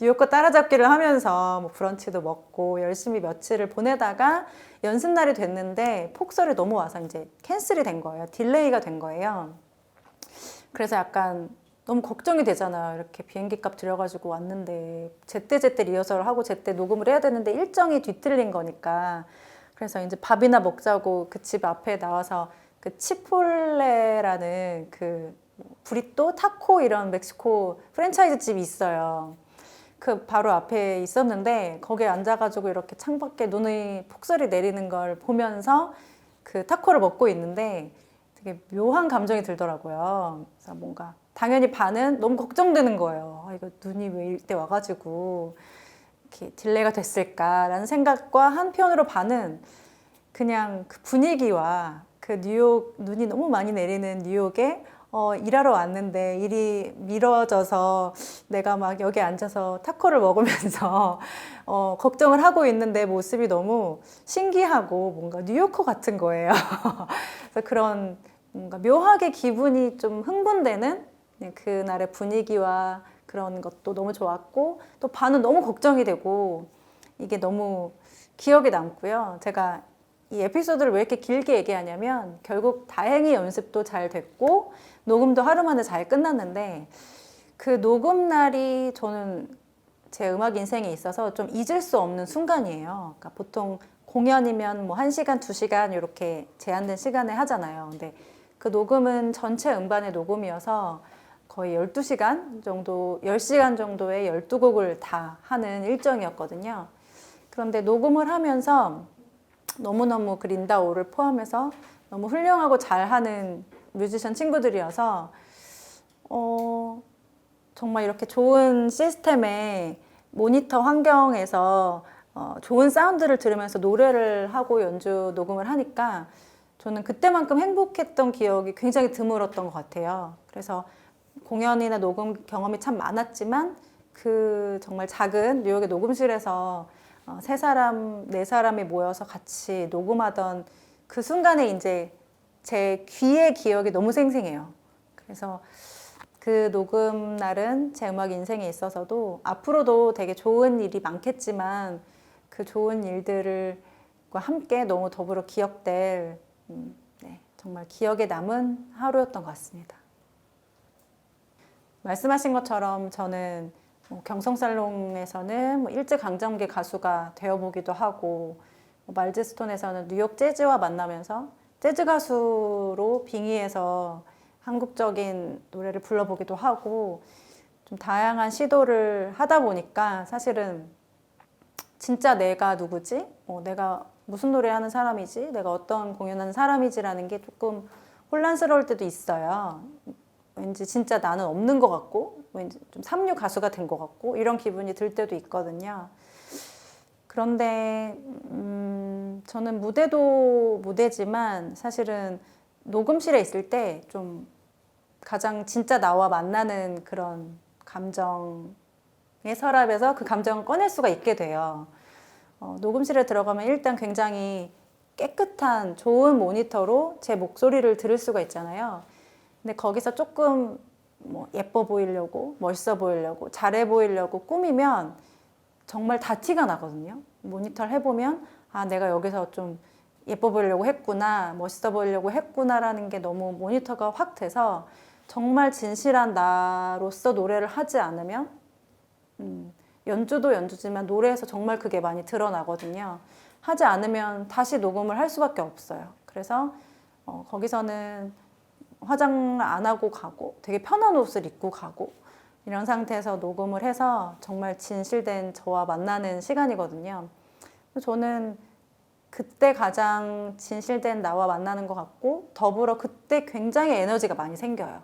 뉴요커 따라잡기를 하면서 뭐 브런치도 먹고 열심히 며칠을 보내다가 연습날이 됐는데 폭설이 너무 와서 이제 캔슬이 된 거예요. 딜레이가 된 거예요. 그래서 약간 너무 걱정이 되잖아요. 이렇게 비행기 값 들여가지고 왔는데 제때 리허설을 하고 제때 녹음을 해야 되는데 일정이 뒤틀린 거니까 그래서 이제 밥이나 먹자고 그 집 앞에 나와서 그 치폴레라는 그 브리또, 타코 이런 멕시코 프랜차이즈 집이 있어요. 그 바로 앞에 있었는데 거기에 앉아가지고 이렇게 창밖에 눈이 폭설이 내리는 걸 보면서 그 타코를 먹고 있는데 되게 묘한 감정이 들더라고요. 그래서 뭔가 당연히 반은 너무 걱정되는 거예요. 아, 이거 눈이 왜 이때 와가지고 이렇게 딜레이가 됐을까라는 생각과 한편으로 반은 그냥 그 분위기와 그 뉴욕 눈이 너무 많이 내리는 뉴욕에 일하러 왔는데 일이 미뤄져서 내가 막 여기 앉아서 타코를 먹으면서 걱정을 하고 있는 내 모습이 너무 신기하고 뭔가 뉴요커 같은 거예요. 그래서 그런 뭔가 묘하게 기분이 좀 흥분되는 그날의 분위기와 그런 것도 너무 좋았고 또 반은 너무 걱정이 되고 이게 너무 기억에 남고요. 제가 이 에피소드를 왜 이렇게 길게 얘기하냐면 결국 다행히 연습도 잘 됐고 녹음도 하루 만에 잘 끝났는데 그 녹음 날이 저는 제 음악 인생에 있어서 좀 잊을 수 없는 순간이에요. 그러니까 보통 공연이면 뭐 1시간, 2시간 이렇게 제한된 시간에 하잖아요. 근데 그 녹음은 전체 음반의 녹음이어서 거의 12시간 정도, 10시간 정도의 12곡을 다 하는 일정이었거든요. 그런데 녹음을 하면서 너무너무 그 린다오를 포함해서 너무 훌륭하고 잘하는 뮤지션 친구들이어서 정말 이렇게 좋은 시스템의 모니터 환경에서 좋은 사운드를 들으면서 노래를 하고 연주 녹음을 하니까 저는 그때만큼 행복했던 기억이 굉장히 드물었던 것 같아요. 그래서 공연이나 녹음 경험이 참 많았지만 그 정말 작은 뉴욕의 녹음실에서 세 사람, 네 사람이 모여서 같이 녹음하던 그 순간에 이제 제 귀의 기억이 너무 생생해요. 그래서 그 녹음 날은 제 음악 인생에 있어서도 앞으로도 되게 좋은 일이 많겠지만 그 좋은 일들과 함께 너무 더불어 기억될 정말 기억에 남은 하루였던 것 같습니다. 말씀하신 것처럼 저는 경성살롱에서는 일제강점기 가수가 되어보기도 하고 말즈스톤에서는 뉴욕 재즈와 만나면서 재즈 가수로 빙의해서 한국적인 노래를 불러보기도 하고 좀 다양한 시도를 하다 보니까 사실은 진짜 내가 누구지? 내가 무슨 노래 하는 사람이지? 내가 어떤 공연하는 사람이지라는 게 조금 혼란스러울 때도 있어요. 왠지 진짜 나는 없는 것 같고 왠지 좀 삼류 가수가 된 것 같고 이런 기분이 들 때도 있거든요. 그런데 저는 무대도 무대지만 사실은 녹음실에 있을 때 좀 가장 진짜 나와 만나는 그런 감정의 서랍에서 그 감정을 꺼낼 수가 있게 돼요. 녹음실에 들어가면 일단 굉장히 깨끗한 좋은 모니터로 제 목소리를 들을 수가 있잖아요. 근데 거기서 조금 뭐 예뻐 보이려고 멋있어 보이려고 잘해 보이려고 꾸미면 정말 다 티가 나거든요. 모니터를 해보면 아 내가 여기서 좀 예뻐 보이려고 했구나 멋있어 보이려고 했구나라는 게 너무 모니터가 확 돼서 정말 진실한 나로서 노래를 하지 않으면 연주도 연주지만 노래에서 정말 그게 많이 드러나거든요. 하지 않으면 다시 녹음을 할 수밖에 없어요. 그래서 거기서는 화장을 안 하고 가고 되게 편한 옷을 입고 가고 이런 상태에서 녹음을 해서 정말 진실된 저와 만나는 시간이거든요. 저는 그때 가장 진실된 나와 만나는 것 같고 더불어 그때 굉장히 에너지가 많이 생겨요.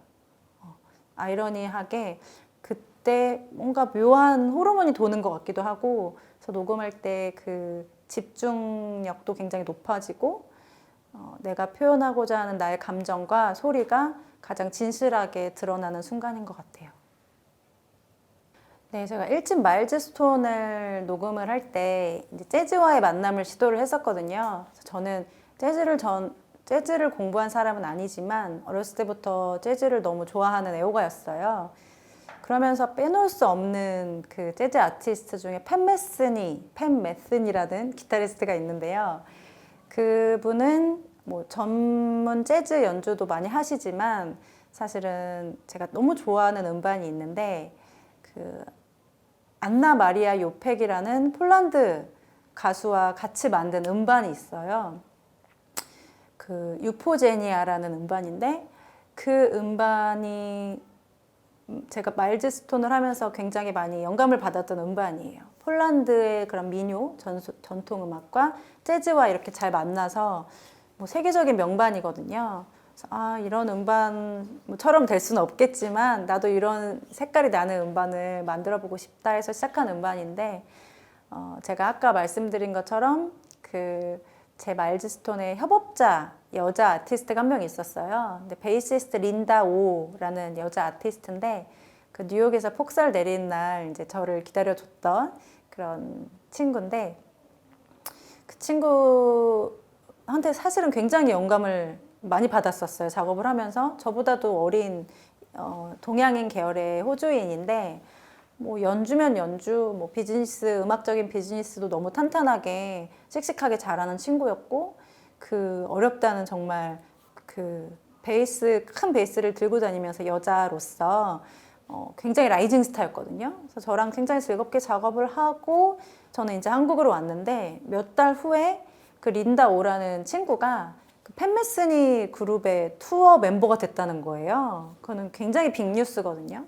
아이러니하게 그때 뭔가 묘한 호르몬이 도는 것 같기도 하고 그래서 녹음할 때 그 집중력도 굉장히 높아지고 내가 표현하고자 하는 나의 감정과 소리가 가장 진실하게 드러나는 순간인 것 같아요. 네, 제가 1집 마일즈스톤을 녹음을 할 때 재즈와의 만남을 시도를 했었거든요. 그래서 저는 재즈를 공부한 사람은 아니지만 어렸을 때부터 재즈를 너무 좋아하는 애호가였어요. 그러면서 빼놓을 수 없는 그 재즈 아티스트 중에 팬 메스니라는 기타리스트가 있는데요. 그분은 뭐 전문 재즈 연주도 많이 하시지만 사실은 제가 너무 좋아하는 음반이 있는데 그 안나 마리아 요펙이라는 폴란드 가수와 같이 만든 음반이 있어요. 그 유포제니아라는 음반인데 그 음반이 제가 마일즈스톤을 하면서 굉장히 많이 영감을 받았던 음반이에요. 폴란드의 그런 민요, 전통 음악과 재즈와 이렇게 잘 만나서 뭐 세계적인 명반이거든요. 그래서 아, 이런 음반처럼 될 수는 없겠지만 나도 이런 색깔이 나는 음반을 만들어 보고 싶다 해서 시작한 음반인데 제가 아까 말씀드린 것처럼 그 제 마일즈스톤의 협업자 여자 아티스트가 한 명 있었어요. 근데 베이시스트 린다 오라는 여자 아티스트인데 그 뉴욕에서 폭설 내린 날 이제 저를 기다려줬던 그런 친구인데 그 친구한테 사실은 굉장히 영감을 많이 받았었어요. 작업을 하면서 저보다도 어린 동양인 계열의 호주인인데 뭐 연주면 연주, 뭐 비즈니스, 음악적인 비즈니스도 너무 탄탄하게 씩씩하게 잘하는 친구였고 그 어렵다는 정말 그 큰 베이스를 들고 다니면서 여자로서 굉장히 라이징 스타였거든요. 그래서 저랑 굉장히 즐겁게 작업을 하고 저는 이제 한국으로 왔는데 몇 달 후에 그 린다 오라는 친구가 그 팬메스니 그룹의 투어 멤버가 됐다는 거예요. 그거는 굉장히 빅뉴스거든요.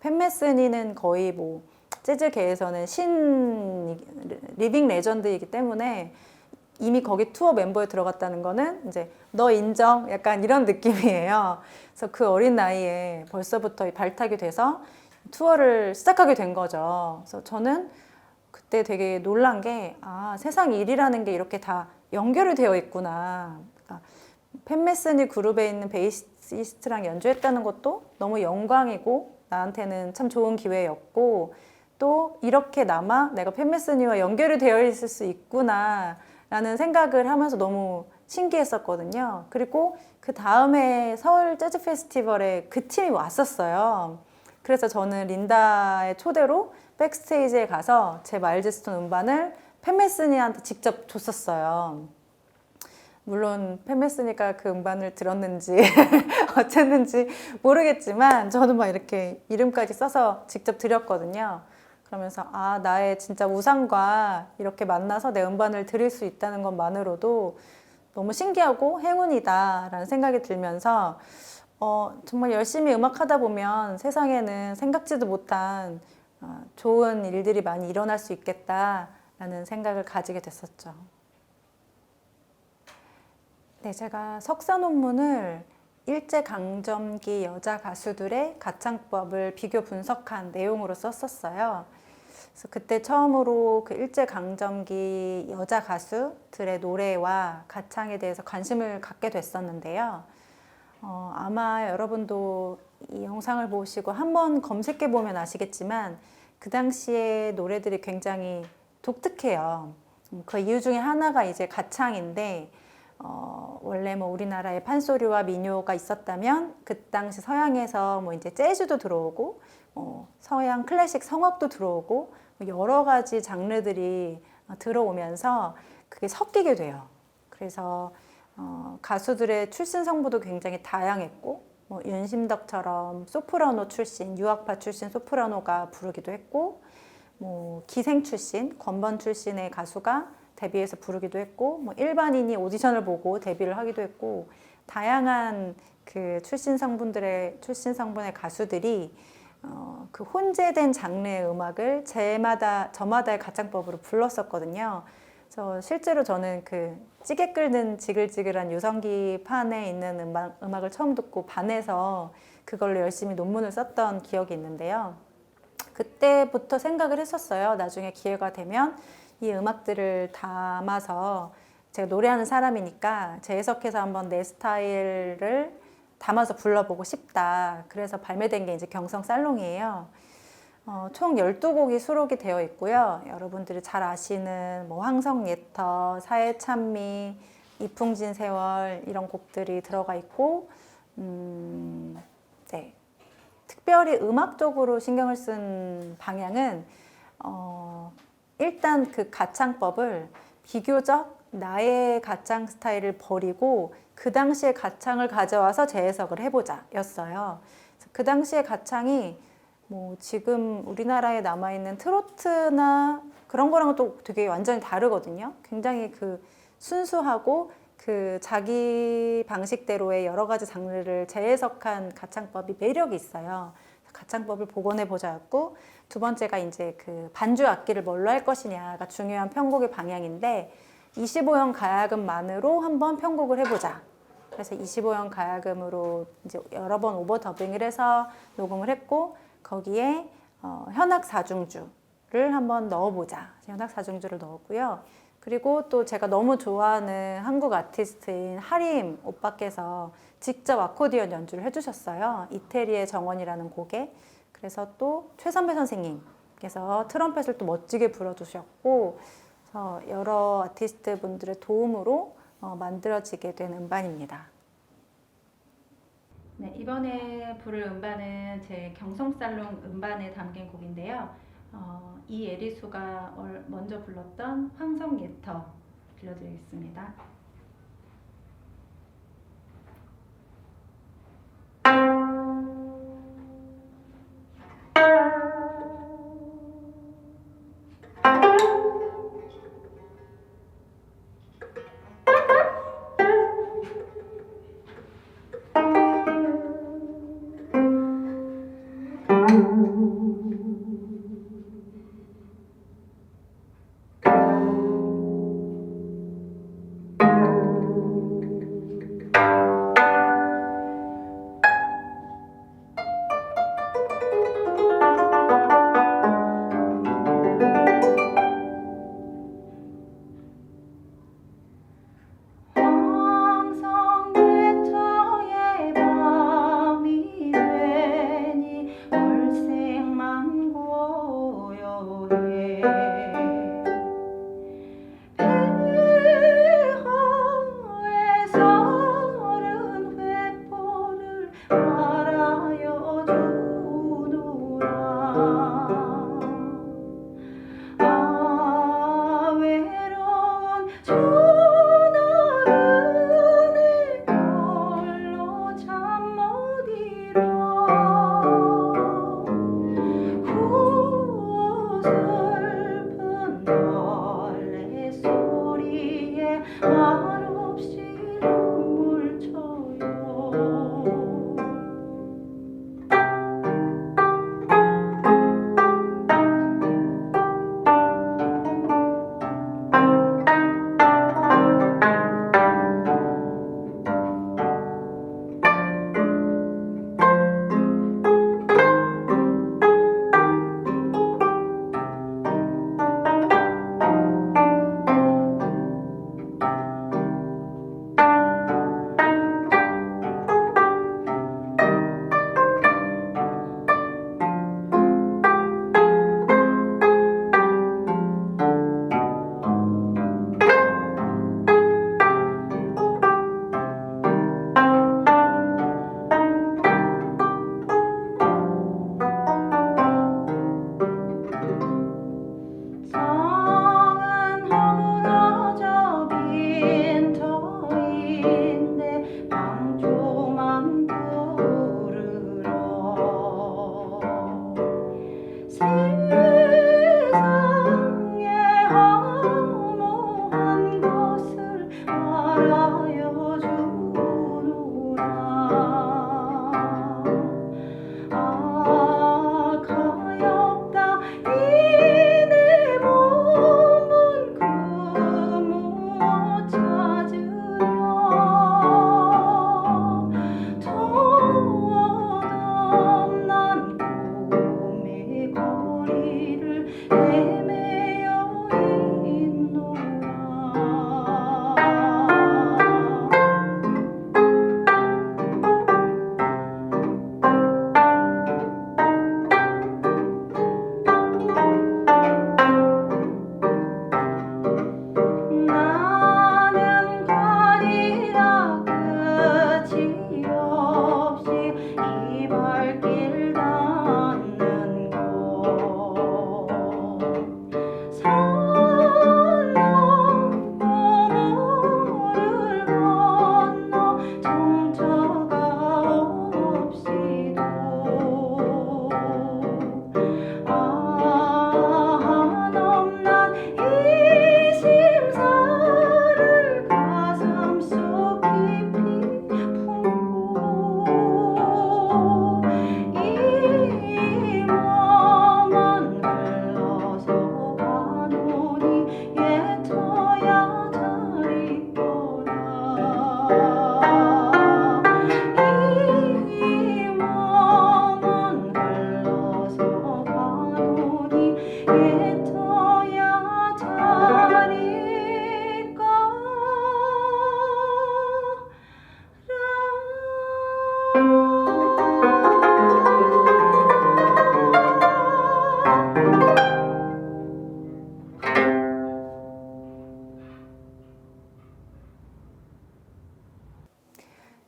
팬메스니는 거의 뭐 재즈계에서는 리빙 레전드이기 때문에 이미 거기 투어 멤버에 들어갔다는 거는 이제 너 인정? 약간 이런 느낌이에요. 그래서 그 어린 나이에 벌써부터 발탁이 돼서 투어를 시작하게 된 거죠. 그래서 저는 그때 되게 놀란 게 아, 세상 일이라는 게 이렇게 다 연결이 되어 있구나. 그러니까 팬메스니 그룹에 있는 베이시스트랑 연주했다는 것도 너무 영광이고 나한테는 참 좋은 기회였고 또 이렇게 내가 팬메스니와 연결이 되어 있을 수 있구나 라는 생각을 하면서 너무 신기했었거든요. 그리고 그 다음에 서울 재즈 페스티벌에 그 팀이 왔었어요. 그래서 저는 린다의 초대로 백스테이지에 가서 제 마일즈스톤 음반을 팬메스니한테 직접 줬었어요. 물론 팬메스니가 그 음반을 들었는지 어쨌는지 모르겠지만 저는 막 이렇게 이름까지 써서 직접 드렸거든요. 그러면서 아, 나의 진짜 우상과 이렇게 만나서 내 음반을 드릴 수 있다는 것만으로도 너무 신기하고 행운이다라는 생각이 들면서 정말 열심히 음악하다 보면 세상에는 생각지도 못한 좋은 일들이 많이 일어날 수 있겠다라는 생각을 가지게 됐었죠. 네, 제가 석사 논문을 일제강점기 여자 가수들의 가창법을 비교 분석한 내용으로 썼었어요. 그래서 그때 처음으로 그 일제강점기 여자 가수들의 노래와 가창에 대해서 관심을 갖게 됐었는데요. 아마 여러분도 이 영상을 보시고 한번 검색해 보면 아시겠지만 그 당시에 노래들이 굉장히 독특해요. 그 이유 중에 하나가 이제 가창인데 원래 뭐 우리나라에 판소리와 민요가 있었다면 그 당시 서양에서 뭐 이제 재즈도 들어오고 서양 클래식 성악도 들어오고 여러 가지 장르들이 들어오면서 그게 섞이게 돼요. 그래서 가수들의 출신 성부도 굉장히 다양했고 뭐 윤심덕처럼 소프라노 출신, 유학파 출신 소프라노가 부르기도 했고 뭐 기생 출신, 건번 출신의 가수가 데뷔해서 부르기도 했고 뭐 일반인이 오디션을 보고 데뷔를 하기도 했고 다양한 그 출신 성분의 가수들이 그 혼재된 장르의 음악을 저마다의 가창법으로 불렀었거든요. 그래서 실제로 저는 그 찌개 끓는 지글지글한 유성기 판에 있는 음악을 처음 듣고 반해서 그걸로 열심히 논문을 썼던 기억이 있는데요. 그때부터 생각을 했었어요. 나중에 기회가 되면 이 음악들을 담아서 제가 노래하는 사람이니까 재해석해서 한번 내 스타일을 담아서 불러보고 싶다. 그래서 발매된 게 이제 경성살롱이에요. 총 12곡이 수록이 되어 있고요. 여러분들이 잘 아시는 뭐 황성예터, 사해찬미, 이풍진 세월 이런 곡들이 들어가 있고 네. 특별히 음악적으로 신경을 쓴 방향은 일단 그 가창법을 비교적 나의 가창 스타일을 버리고 그 당시의 가창을 가져와서 재해석을 해보자 였어요. 그 당시의 가창이 뭐 지금 우리나라에 남아있는 트로트나 그런 거랑은 또 되게 완전히 다르거든요. 굉장히 그 순수하고 그 자기 방식대로의 여러 가지 장르를 재해석한 가창법이 매력이 있어요. 가창법을 복원해 보자였고 두 번째가 이제 그 반주 악기를 뭘로 할 것이냐가 중요한 편곡의 방향인데 25형 가야금만으로 한번 편곡을 해보자. 그래서 25형 가야금으로 이제 여러 번 오버 더빙을 해서 녹음을 했고 거기에 현악 사중주를 한번 넣어보자. 현악 사중주를 넣었고요. 그리고 또 제가 너무 좋아하는 한국 아티스트인 하림 오빠께서 직접 아코디언 연주를 해주셨어요. 이태리의 정원이라는 곡에. 그래서 또 최선배 선생님께서 트럼펫을 또 멋지게 불어주셨고 그래서 여러 아티스트 분들의 도움으로 만들어지게 된 음반입니다. 네, 이번에 부를 음반은 제 경성살롱 음반에 담긴 곡인데요. 이예리수가 먼저 불렀던 황성예터 들려드리겠습니다.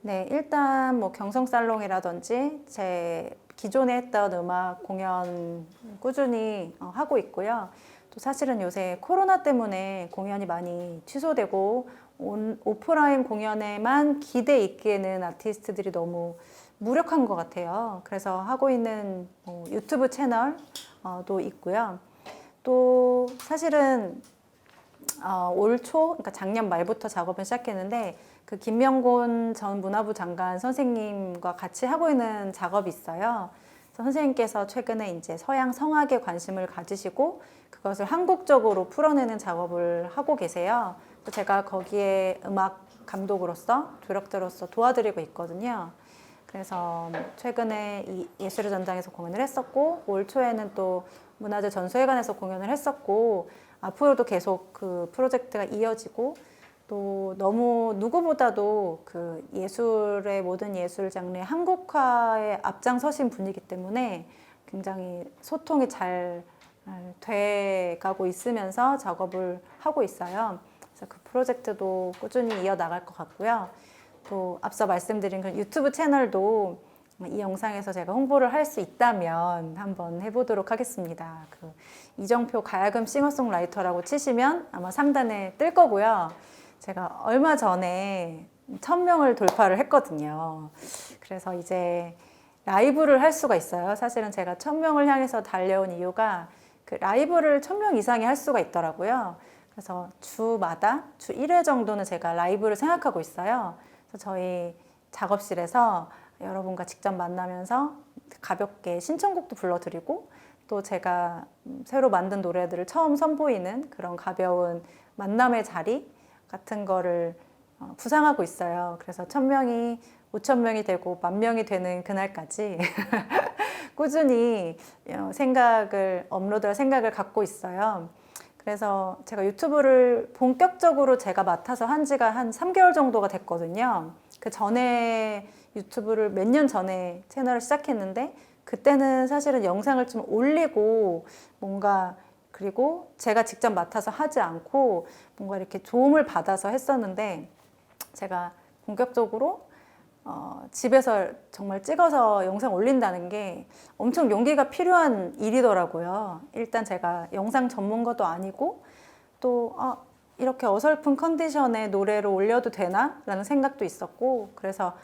네, 일단 뭐 경성살롱이라든지 제 기존에 했던 음악 공연 꾸준히 하고 있고요. 또 사실은 요새 코로나 때문에 공연이 많이 취소되고 오프라인 공연에만 기대 있기에는 아티스트들이 너무 무력한 것 같아요. 그래서 하고 있는 유튜브 채널도 있고요. 또 사실은 올 초, 그러니까 작년 말부터 작업을 시작했는데 그 김명곤 전 문화부 장관 선생님과 같이 하고 있는 작업이 있어요. 그래서 선생님께서 최근에 이제 서양 성악에 관심을 가지시고 그것을 한국적으로 풀어내는 작업을 하고 계세요. 또 제가 거기에 음악 감독으로서, 디렉터로서 도와드리고 있거든요. 그래서 최근에 이 예술의 전당에서 공연을 했었고 올 초에는 또 문화재 전수회관에서 공연을 했었고 앞으로도 계속 그 프로젝트가 이어지고 또 너무 누구보다도 그 예술의 모든 예술 장르의 한국화에 앞장서신 분이기 때문에 굉장히 소통이 잘 돼가고 있으면서 작업을 하고 있어요. 그래서 그 프로젝트도 꾸준히 이어나갈 것 같고요. 또 앞서 말씀드린 그 유튜브 채널도 이 영상에서 제가 홍보를 할 수 있다면 한번 해보도록 하겠습니다. 그 이정표 가야금 싱어송라이터라고 치시면 아마 상단에 뜰 거고요. 제가 얼마 전에 1000명을 돌파를 했거든요. 그래서 이제 라이브를 할 수가 있어요. 사실은 제가 1000명을 향해서 달려온 이유가 그 라이브를 1000명 이상이 할 수가 있더라고요. 그래서 주마다 주 1회 정도는 제가 라이브를 생각하고 있어요. 그래서 저희 작업실에서 여러분과 직접 만나면서 가볍게 신청곡도 불러드리고 또 제가 새로 만든 노래들을 처음 선보이는 그런 가벼운 만남의 자리 같은 거를 구상하고 있어요. 그래서 1000명이 5000명이 되고 10,000명이 되는 그날까지 꾸준히 업로드할 생각을 갖고 있어요. 그래서 제가 유튜브를 본격적으로 제가 맡아서 한 지가 한 3개월 정도가 됐거든요. 그 전에 유튜브를 몇 년 전에 채널을 시작했는데 그때는 사실은 영상을 좀 올리고 뭔가 그리고 제가 직접 맡아서 하지 않고 뭔가 이렇게 도움을 받아서 했었는데 제가 본격적으로 집에서 정말 찍어서 영상 올린다는 게 엄청 용기가 필요한 일이더라고요. 일단 제가 영상 전문가도 아니고 또 이렇게 어설픈 컨디션의 노래를 올려도 되나? 라는 생각도 있었고 그래서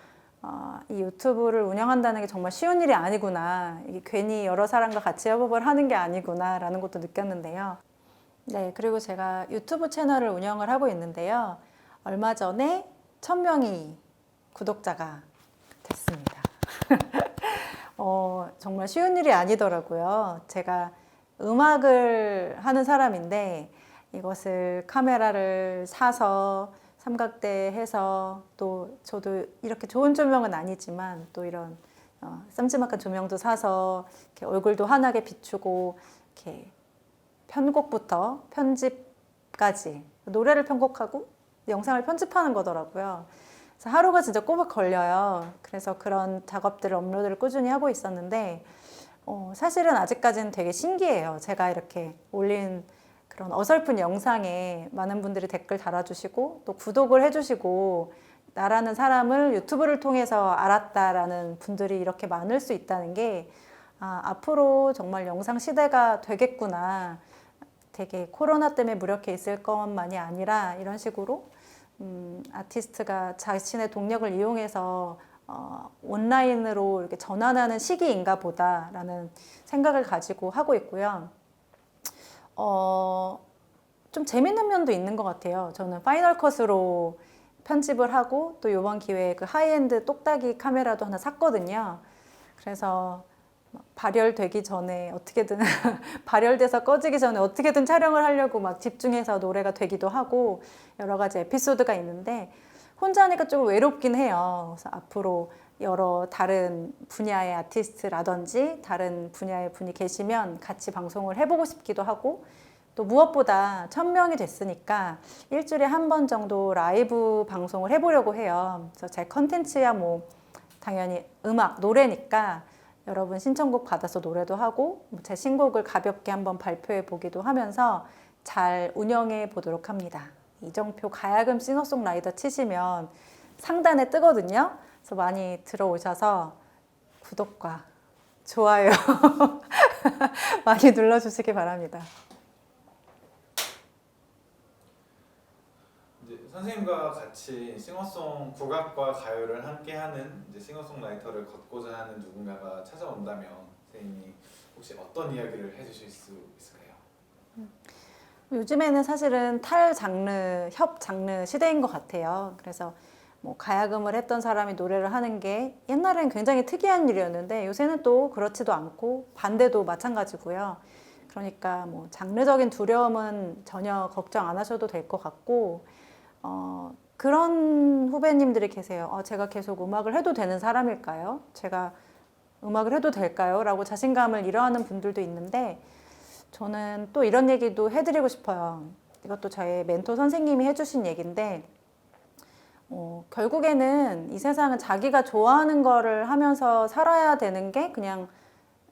이 유튜브를 운영한다는 게 정말 쉬운 일이 아니구나. 이게 괜히 여러 사람과 같이 협업을 하는 게 아니구나 라는 것도 느꼈는데요. 네, 그리고 제가 유튜브 채널을 운영을 하고 있는데요. 얼마 전에 1000명이 구독자가 됐습니다. 정말 쉬운 일이 아니더라고요. 제가 음악을 하는 사람인데 이것을 카메라를 사서 삼각대 해서 또 저도 이렇게 좋은 조명은 아니지만 또 이런 쌈지막한 조명도 사서 이렇게 얼굴도 환하게 비추고 이렇게 편곡부터 편집까지 노래를 편곡하고 영상을 편집하는 거더라고요. 그래서 하루가 진짜 꼬박 걸려요. 그래서 그런 작업들을 업로드를 꾸준히 하고 있었는데 사실은 아직까지는 되게 신기해요. 제가 이렇게 올린 그런 어설픈 영상에 많은 분들이 댓글 달아주시고 또 구독을 해주시고 나라는 사람을 유튜브를 통해서 알았다라는 분들이 이렇게 많을 수 있다는 게 앞으로 정말 영상 시대가 되겠구나. 되게 코로나 때문에 무력해 있을 것만이 아니라 이런 식으로 아티스트가 자신의 동력을 이용해서 온라인으로 이렇게 전환하는 시기인가 보다라는 생각을 가지고 하고 있고요. 좀 재밌는 면도 있는 것 같아요. 저는 파이널 컷으로 편집을 하고 또 이번 기회에 그 하이엔드 똑딱이 카메라도 하나 샀거든요. 그래서 발열되기 전에 어떻게든 발열돼서 꺼지기 전에 어떻게든 촬영을 하려고 막 집중해서 노래가 되기도 하고 여러 가지 에피소드가 있는데 혼자 하니까 조금 외롭긴 해요. 그래서 앞으로 여러 다른 분야의 아티스트라든지 다른 분야의 분이 계시면 같이 방송을 해보고 싶기도 하고 또 무엇보다 1000명이 됐으니까 일주일에 한 번 정도 라이브 방송을 해보려고 해요. 그래서 제 컨텐츠야 뭐 당연히 음악, 노래니까 여러분 신청곡 받아서 노래도 하고 제 신곡을 가볍게 한번 발표해 보기도 하면서 잘 운영해 보도록 합니다. 이정표 가야금 싱어송라이터 치시면 상단에 뜨거든요. 그래서 많이 들어오셔서 구독과 좋아요 많이 눌러주시기 바랍니다. 이제 선생님과 같이 싱어송 국악과 가요를 함께하는 이제 싱어송라이터를 걷고자 하는 누군가가 찾아온다면 선생님이 혹시 어떤 이야기를 해주실 수 있을까요? 요즘에는 사실은 탈 장르, 협 장르 시대인 것 같아요. 그래서 뭐 가야금을 했던 사람이 노래를 하는 게 옛날엔 굉장히 특이한 일이었는데 요새는 또 그렇지도 않고 반대도 마찬가지고요. 그러니까 뭐 장르적인 두려움은 전혀 걱정 안 하셔도 될 것 같고 그런 후배님들이 계세요. 제가 계속 음악을 해도 되는 사람일까요? 제가 음악을 해도 될까요? 라고 자신감을 잃어하는 분들도 있는데 저는 또 이런 얘기도 해드리고 싶어요. 이것도 저의 멘토 선생님이 해주신 얘기인데 결국에는 이 세상은 자기가 좋아하는 거를 하면서 살아야 되는 게 그냥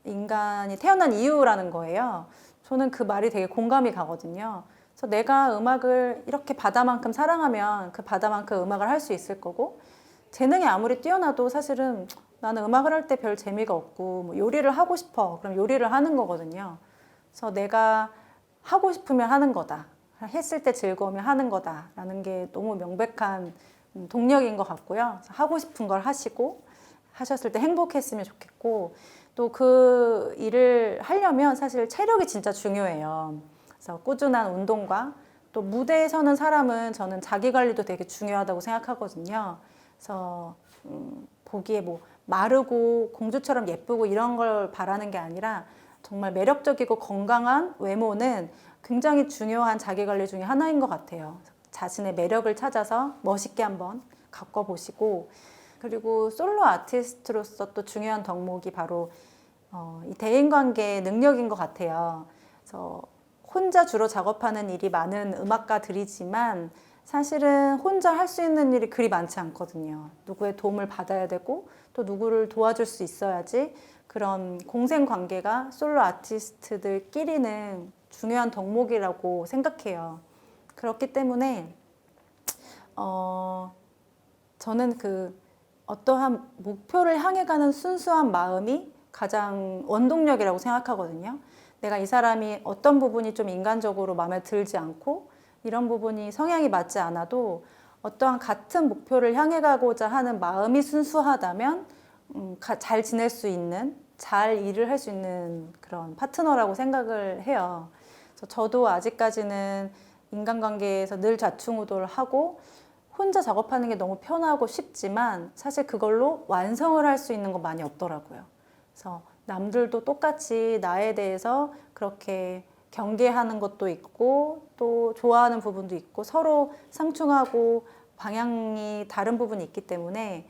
인간이 태어난 이유라는 거예요. 저는 그 말이 되게 공감이 가거든요. 그래서 내가 음악을 이렇게 바다만큼 사랑하면 그 바다만큼 음악을 할 수 있을 거고 재능이 아무리 뛰어나도 사실은 나는 음악을 할 때 별 재미가 없고 뭐 요리를 하고 싶어. 그럼 요리를 하는 거거든요. 그래서 내가 하고 싶으면 하는 거다. 했을 때 즐거우면 하는 거다라는 게 너무 명백한 동력인 것 같고요. 하고 싶은 걸 하시고 하셨을 때 행복했으면 좋겠고 또 그 일을 하려면 사실 체력이 진짜 중요해요. 그래서 꾸준한 운동과 또 무대에 서는 사람은 저는 자기 관리도 되게 중요하다고 생각하거든요. 그래서 보기에 뭐 마르고 공주처럼 예쁘고 이런 걸 바라는 게 아니라 정말 매력적이고 건강한 외모는 굉장히 중요한 자기 관리 중에 하나인 것 같아요. 자신의 매력을 찾아서 멋있게 한번 가꿔 보시고 그리고 솔로 아티스트로서 또 중요한 덕목이 바로 이 대인관계 능력인 것 같아요. 그래서 혼자 주로 작업하는 일이 많은 음악가들이지만 사실은 혼자 할 수 있는 일이 그리 많지 않거든요. 누구의 도움을 받아야 되고 또 누구를 도와줄 수 있어야지 그런 공생 관계가 솔로 아티스트들끼리는 중요한 덕목이라고 생각해요. 그렇기 때문에 저는 그 어떠한 목표를 향해 가는 순수한 마음이 가장 원동력이라고 생각하거든요. 내가 이 사람이 어떤 부분이 좀 인간적으로 마음에 들지 않고 이런 부분이 성향이 맞지 않아도 어떠한 같은 목표를 향해 가고자 하는 마음이 순수하다면 잘 지낼 수 있는, 잘 일을 할 수 있는 그런 파트너라고 생각을 해요. 그래서 저도 아직까지는 인간관계에서 늘 좌충우돌을 하고 혼자 작업하는 게 너무 편하고 쉽지만 사실 그걸로 완성을 할 수 있는 건 많이 없더라고요. 그래서 남들도 똑같이 나에 대해서 그렇게 경계하는 것도 있고 또 좋아하는 부분도 있고 서로 상충하고 방향이 다른 부분이 있기 때문에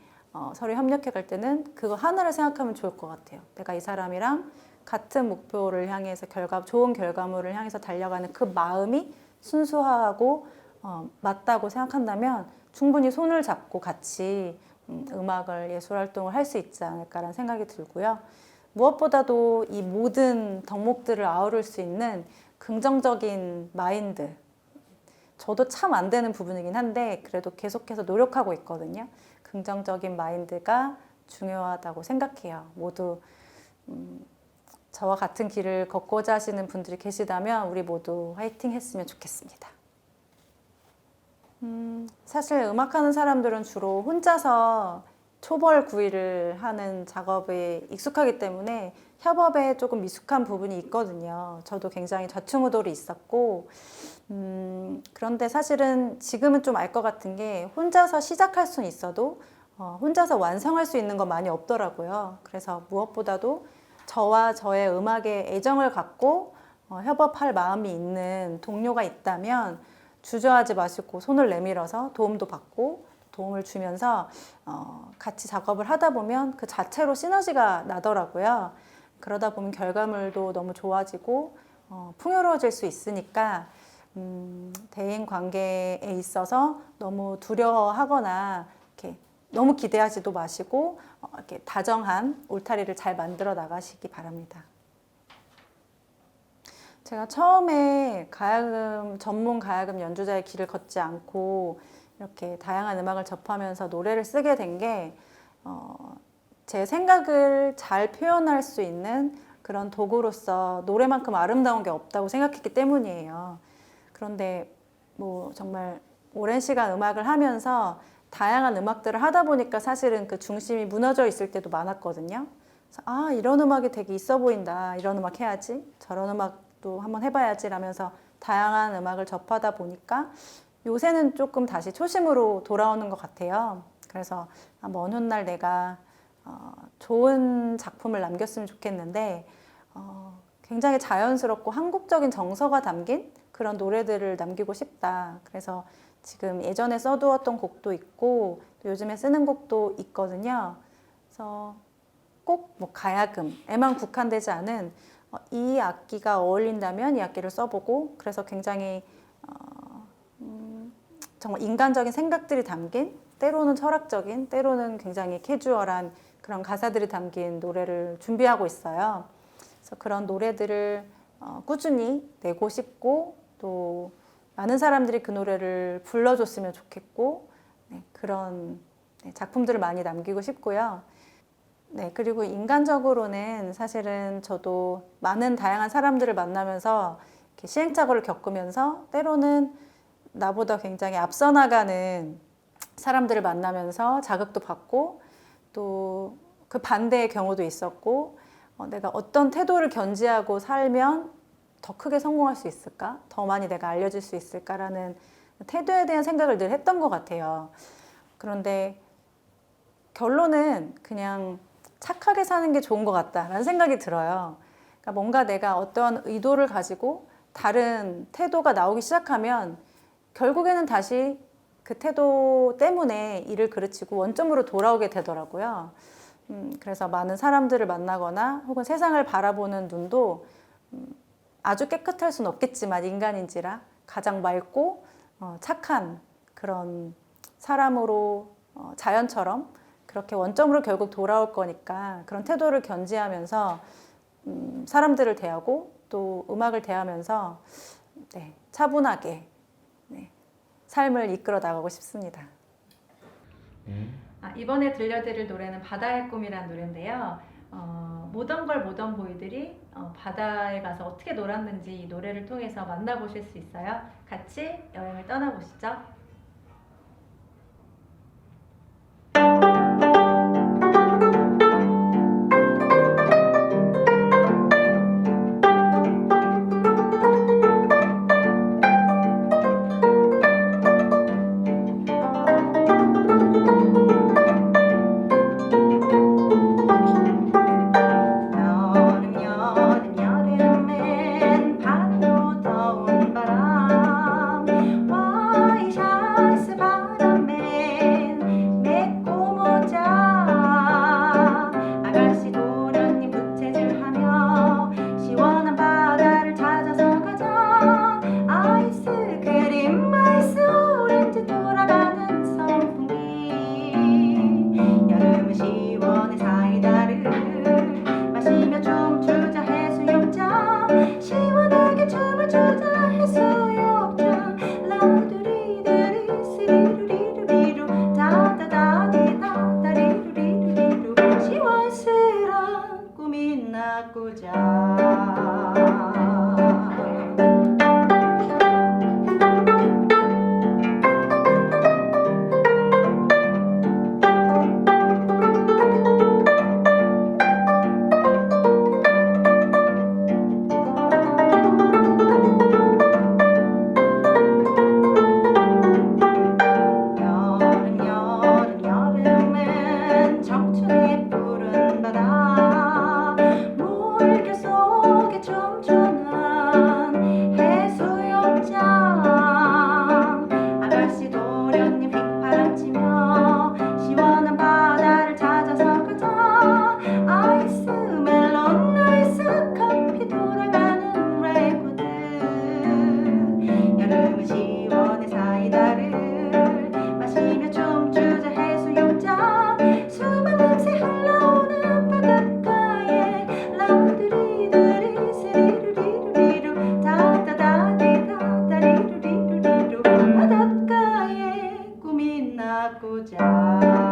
서로 협력해 갈 때는 그거 하나를 생각하면 좋을 것 같아요. 내가 이 사람이랑 같은 목표를 향해서 좋은 결과물을 향해서 달려가는 그 마음이 순수하고 맞다고 생각한다면 충분히 손을 잡고 같이 음악을 예술 활동을 할 수 있지 않을까라는 생각이 들고요. 무엇보다도 이 모든 덕목들을 아우를 수 있는 긍정적인 마인드. 저도 참 안 되는 부분이긴 한데 그래도 계속해서 노력하고 있거든요. 긍정적인 마인드가 중요하다고 생각해요. 모두 저와 같은 길을 걷고자 하시는 분들이 계시다면 우리 모두 화이팅 했으면 좋겠습니다. 사실 음악하는 사람들은 주로 혼자서 초벌 구위를 하는 작업에 익숙하기 때문에 협업에 조금 미숙한 부분이 있거든요. 저도 굉장히 좌충우돌이 있었고 그런데 사실은 지금은 좀 알 것 같은 게 혼자서 시작할 수는 있어도 혼자서 완성할 수 있는 건 많이 없더라고요. 그래서 무엇보다도 저와 저의 음악에 애정을 갖고 협업할 마음이 있는 동료가 있다면 주저하지 마시고 손을 내밀어서 도움도 받고 도움을 주면서 같이 작업을 하다 보면 그 자체로 시너지가 나더라고요. 그러다 보면 결과물도 너무 좋아지고 풍요로워질 수 있으니까 대인 관계에 있어서 너무 두려워하거나 이렇게 너무 기대하지도 마시고 이렇게 다정한 울타리를 잘 만들어 나가시기 바랍니다. 제가 처음에 전문 가야금 연주자의 길을 걷지 않고 이렇게 다양한 음악을 접하면서 노래를 쓰게 된 게 제 생각을 잘 표현할 수 있는 그런 도구로서 노래만큼 아름다운 게 없다고 생각했기 때문이에요. 그런데 뭐 정말 오랜 시간 음악을 하면서 다양한 음악들을 하다 보니까 사실은 그 중심이 무너져 있을 때도 많았거든요. 그래서 아, 이런 음악이 되게 있어 보인다. 이런 음악 해야지. 저런 음악도 한번 해봐야지 라면서 다양한 음악을 접하다 보니까 요새는 조금 다시 초심으로 돌아오는 것 같아요. 그래서 먼 훗날 내가 좋은 작품을 남겼으면 좋겠는데 굉장히 자연스럽고 한국적인 정서가 담긴 그런 노래들을 남기고 싶다. 그래서 지금 예전에 써두었던 곡도 있고 또 요즘에 쓰는 곡도 있거든요. 그래서 꼭 뭐 가야금에만 국한되지 않은 이 악기가 어울린다면 이 악기를 써보고 그래서 굉장히 정말 인간적인 생각들이 담긴 때로는 철학적인 때로는 굉장히 캐주얼한 그런 가사들이 담긴 노래를 준비하고 있어요. 그래서 그런 노래들을 꾸준히 내고 싶고 또 많은 사람들이 그 노래를 불러줬으면 좋겠고 네, 그런 작품들을 많이 남기고 싶고요. 네, 그리고 인간적으로는 사실은 저도 많은 다양한 사람들을 만나면서 이렇게 시행착오를 겪으면서 때로는 나보다 굉장히 앞서 나가는 사람들을 만나면서 자극도 받고 또 그 반대의 경우도 있었고 내가 어떤 태도를 견지하고 살면 더 크게 성공할 수 있을까? 더 많이 내가 알려질 수 있을까라는 태도에 대한 생각을 늘 했던 것 같아요. 그런데 결론은 그냥 착하게 사는 게 좋은 것 같다라는 생각이 들어요. 그러니까 뭔가 내가 어떠한 의도를 가지고 다른 태도가 나오기 시작하면 결국에는 다시 그 태도 때문에 일을 그르치고 원점으로 돌아오게 되더라고요. 그래서 많은 사람들을 만나거나 혹은 세상을 바라보는 눈도 아주 깨끗할 수는 없겠지만 인간인지라 가장 맑고 착한 그런 사람으로 자연처럼 그렇게 원점으로 결국 돌아올 거니까 그런 태도를 견지하면서 사람들을 대하고 또 음악을 대하면서 네, 차분하게 네, 삶을 이끌어 나가고 싶습니다. 이번에 들려드릴 노래는 바다의 꿈이라는 노래인데요. 모던 걸 모던 보이들이 바다에 가서 어떻게 놀았는지 이 노래를 통해서 만나보실 수 있어요. 같이 여행을 떠나보시죠. 여름 여름 여름엔 바다로 더운 바람 와이샤 가꾸자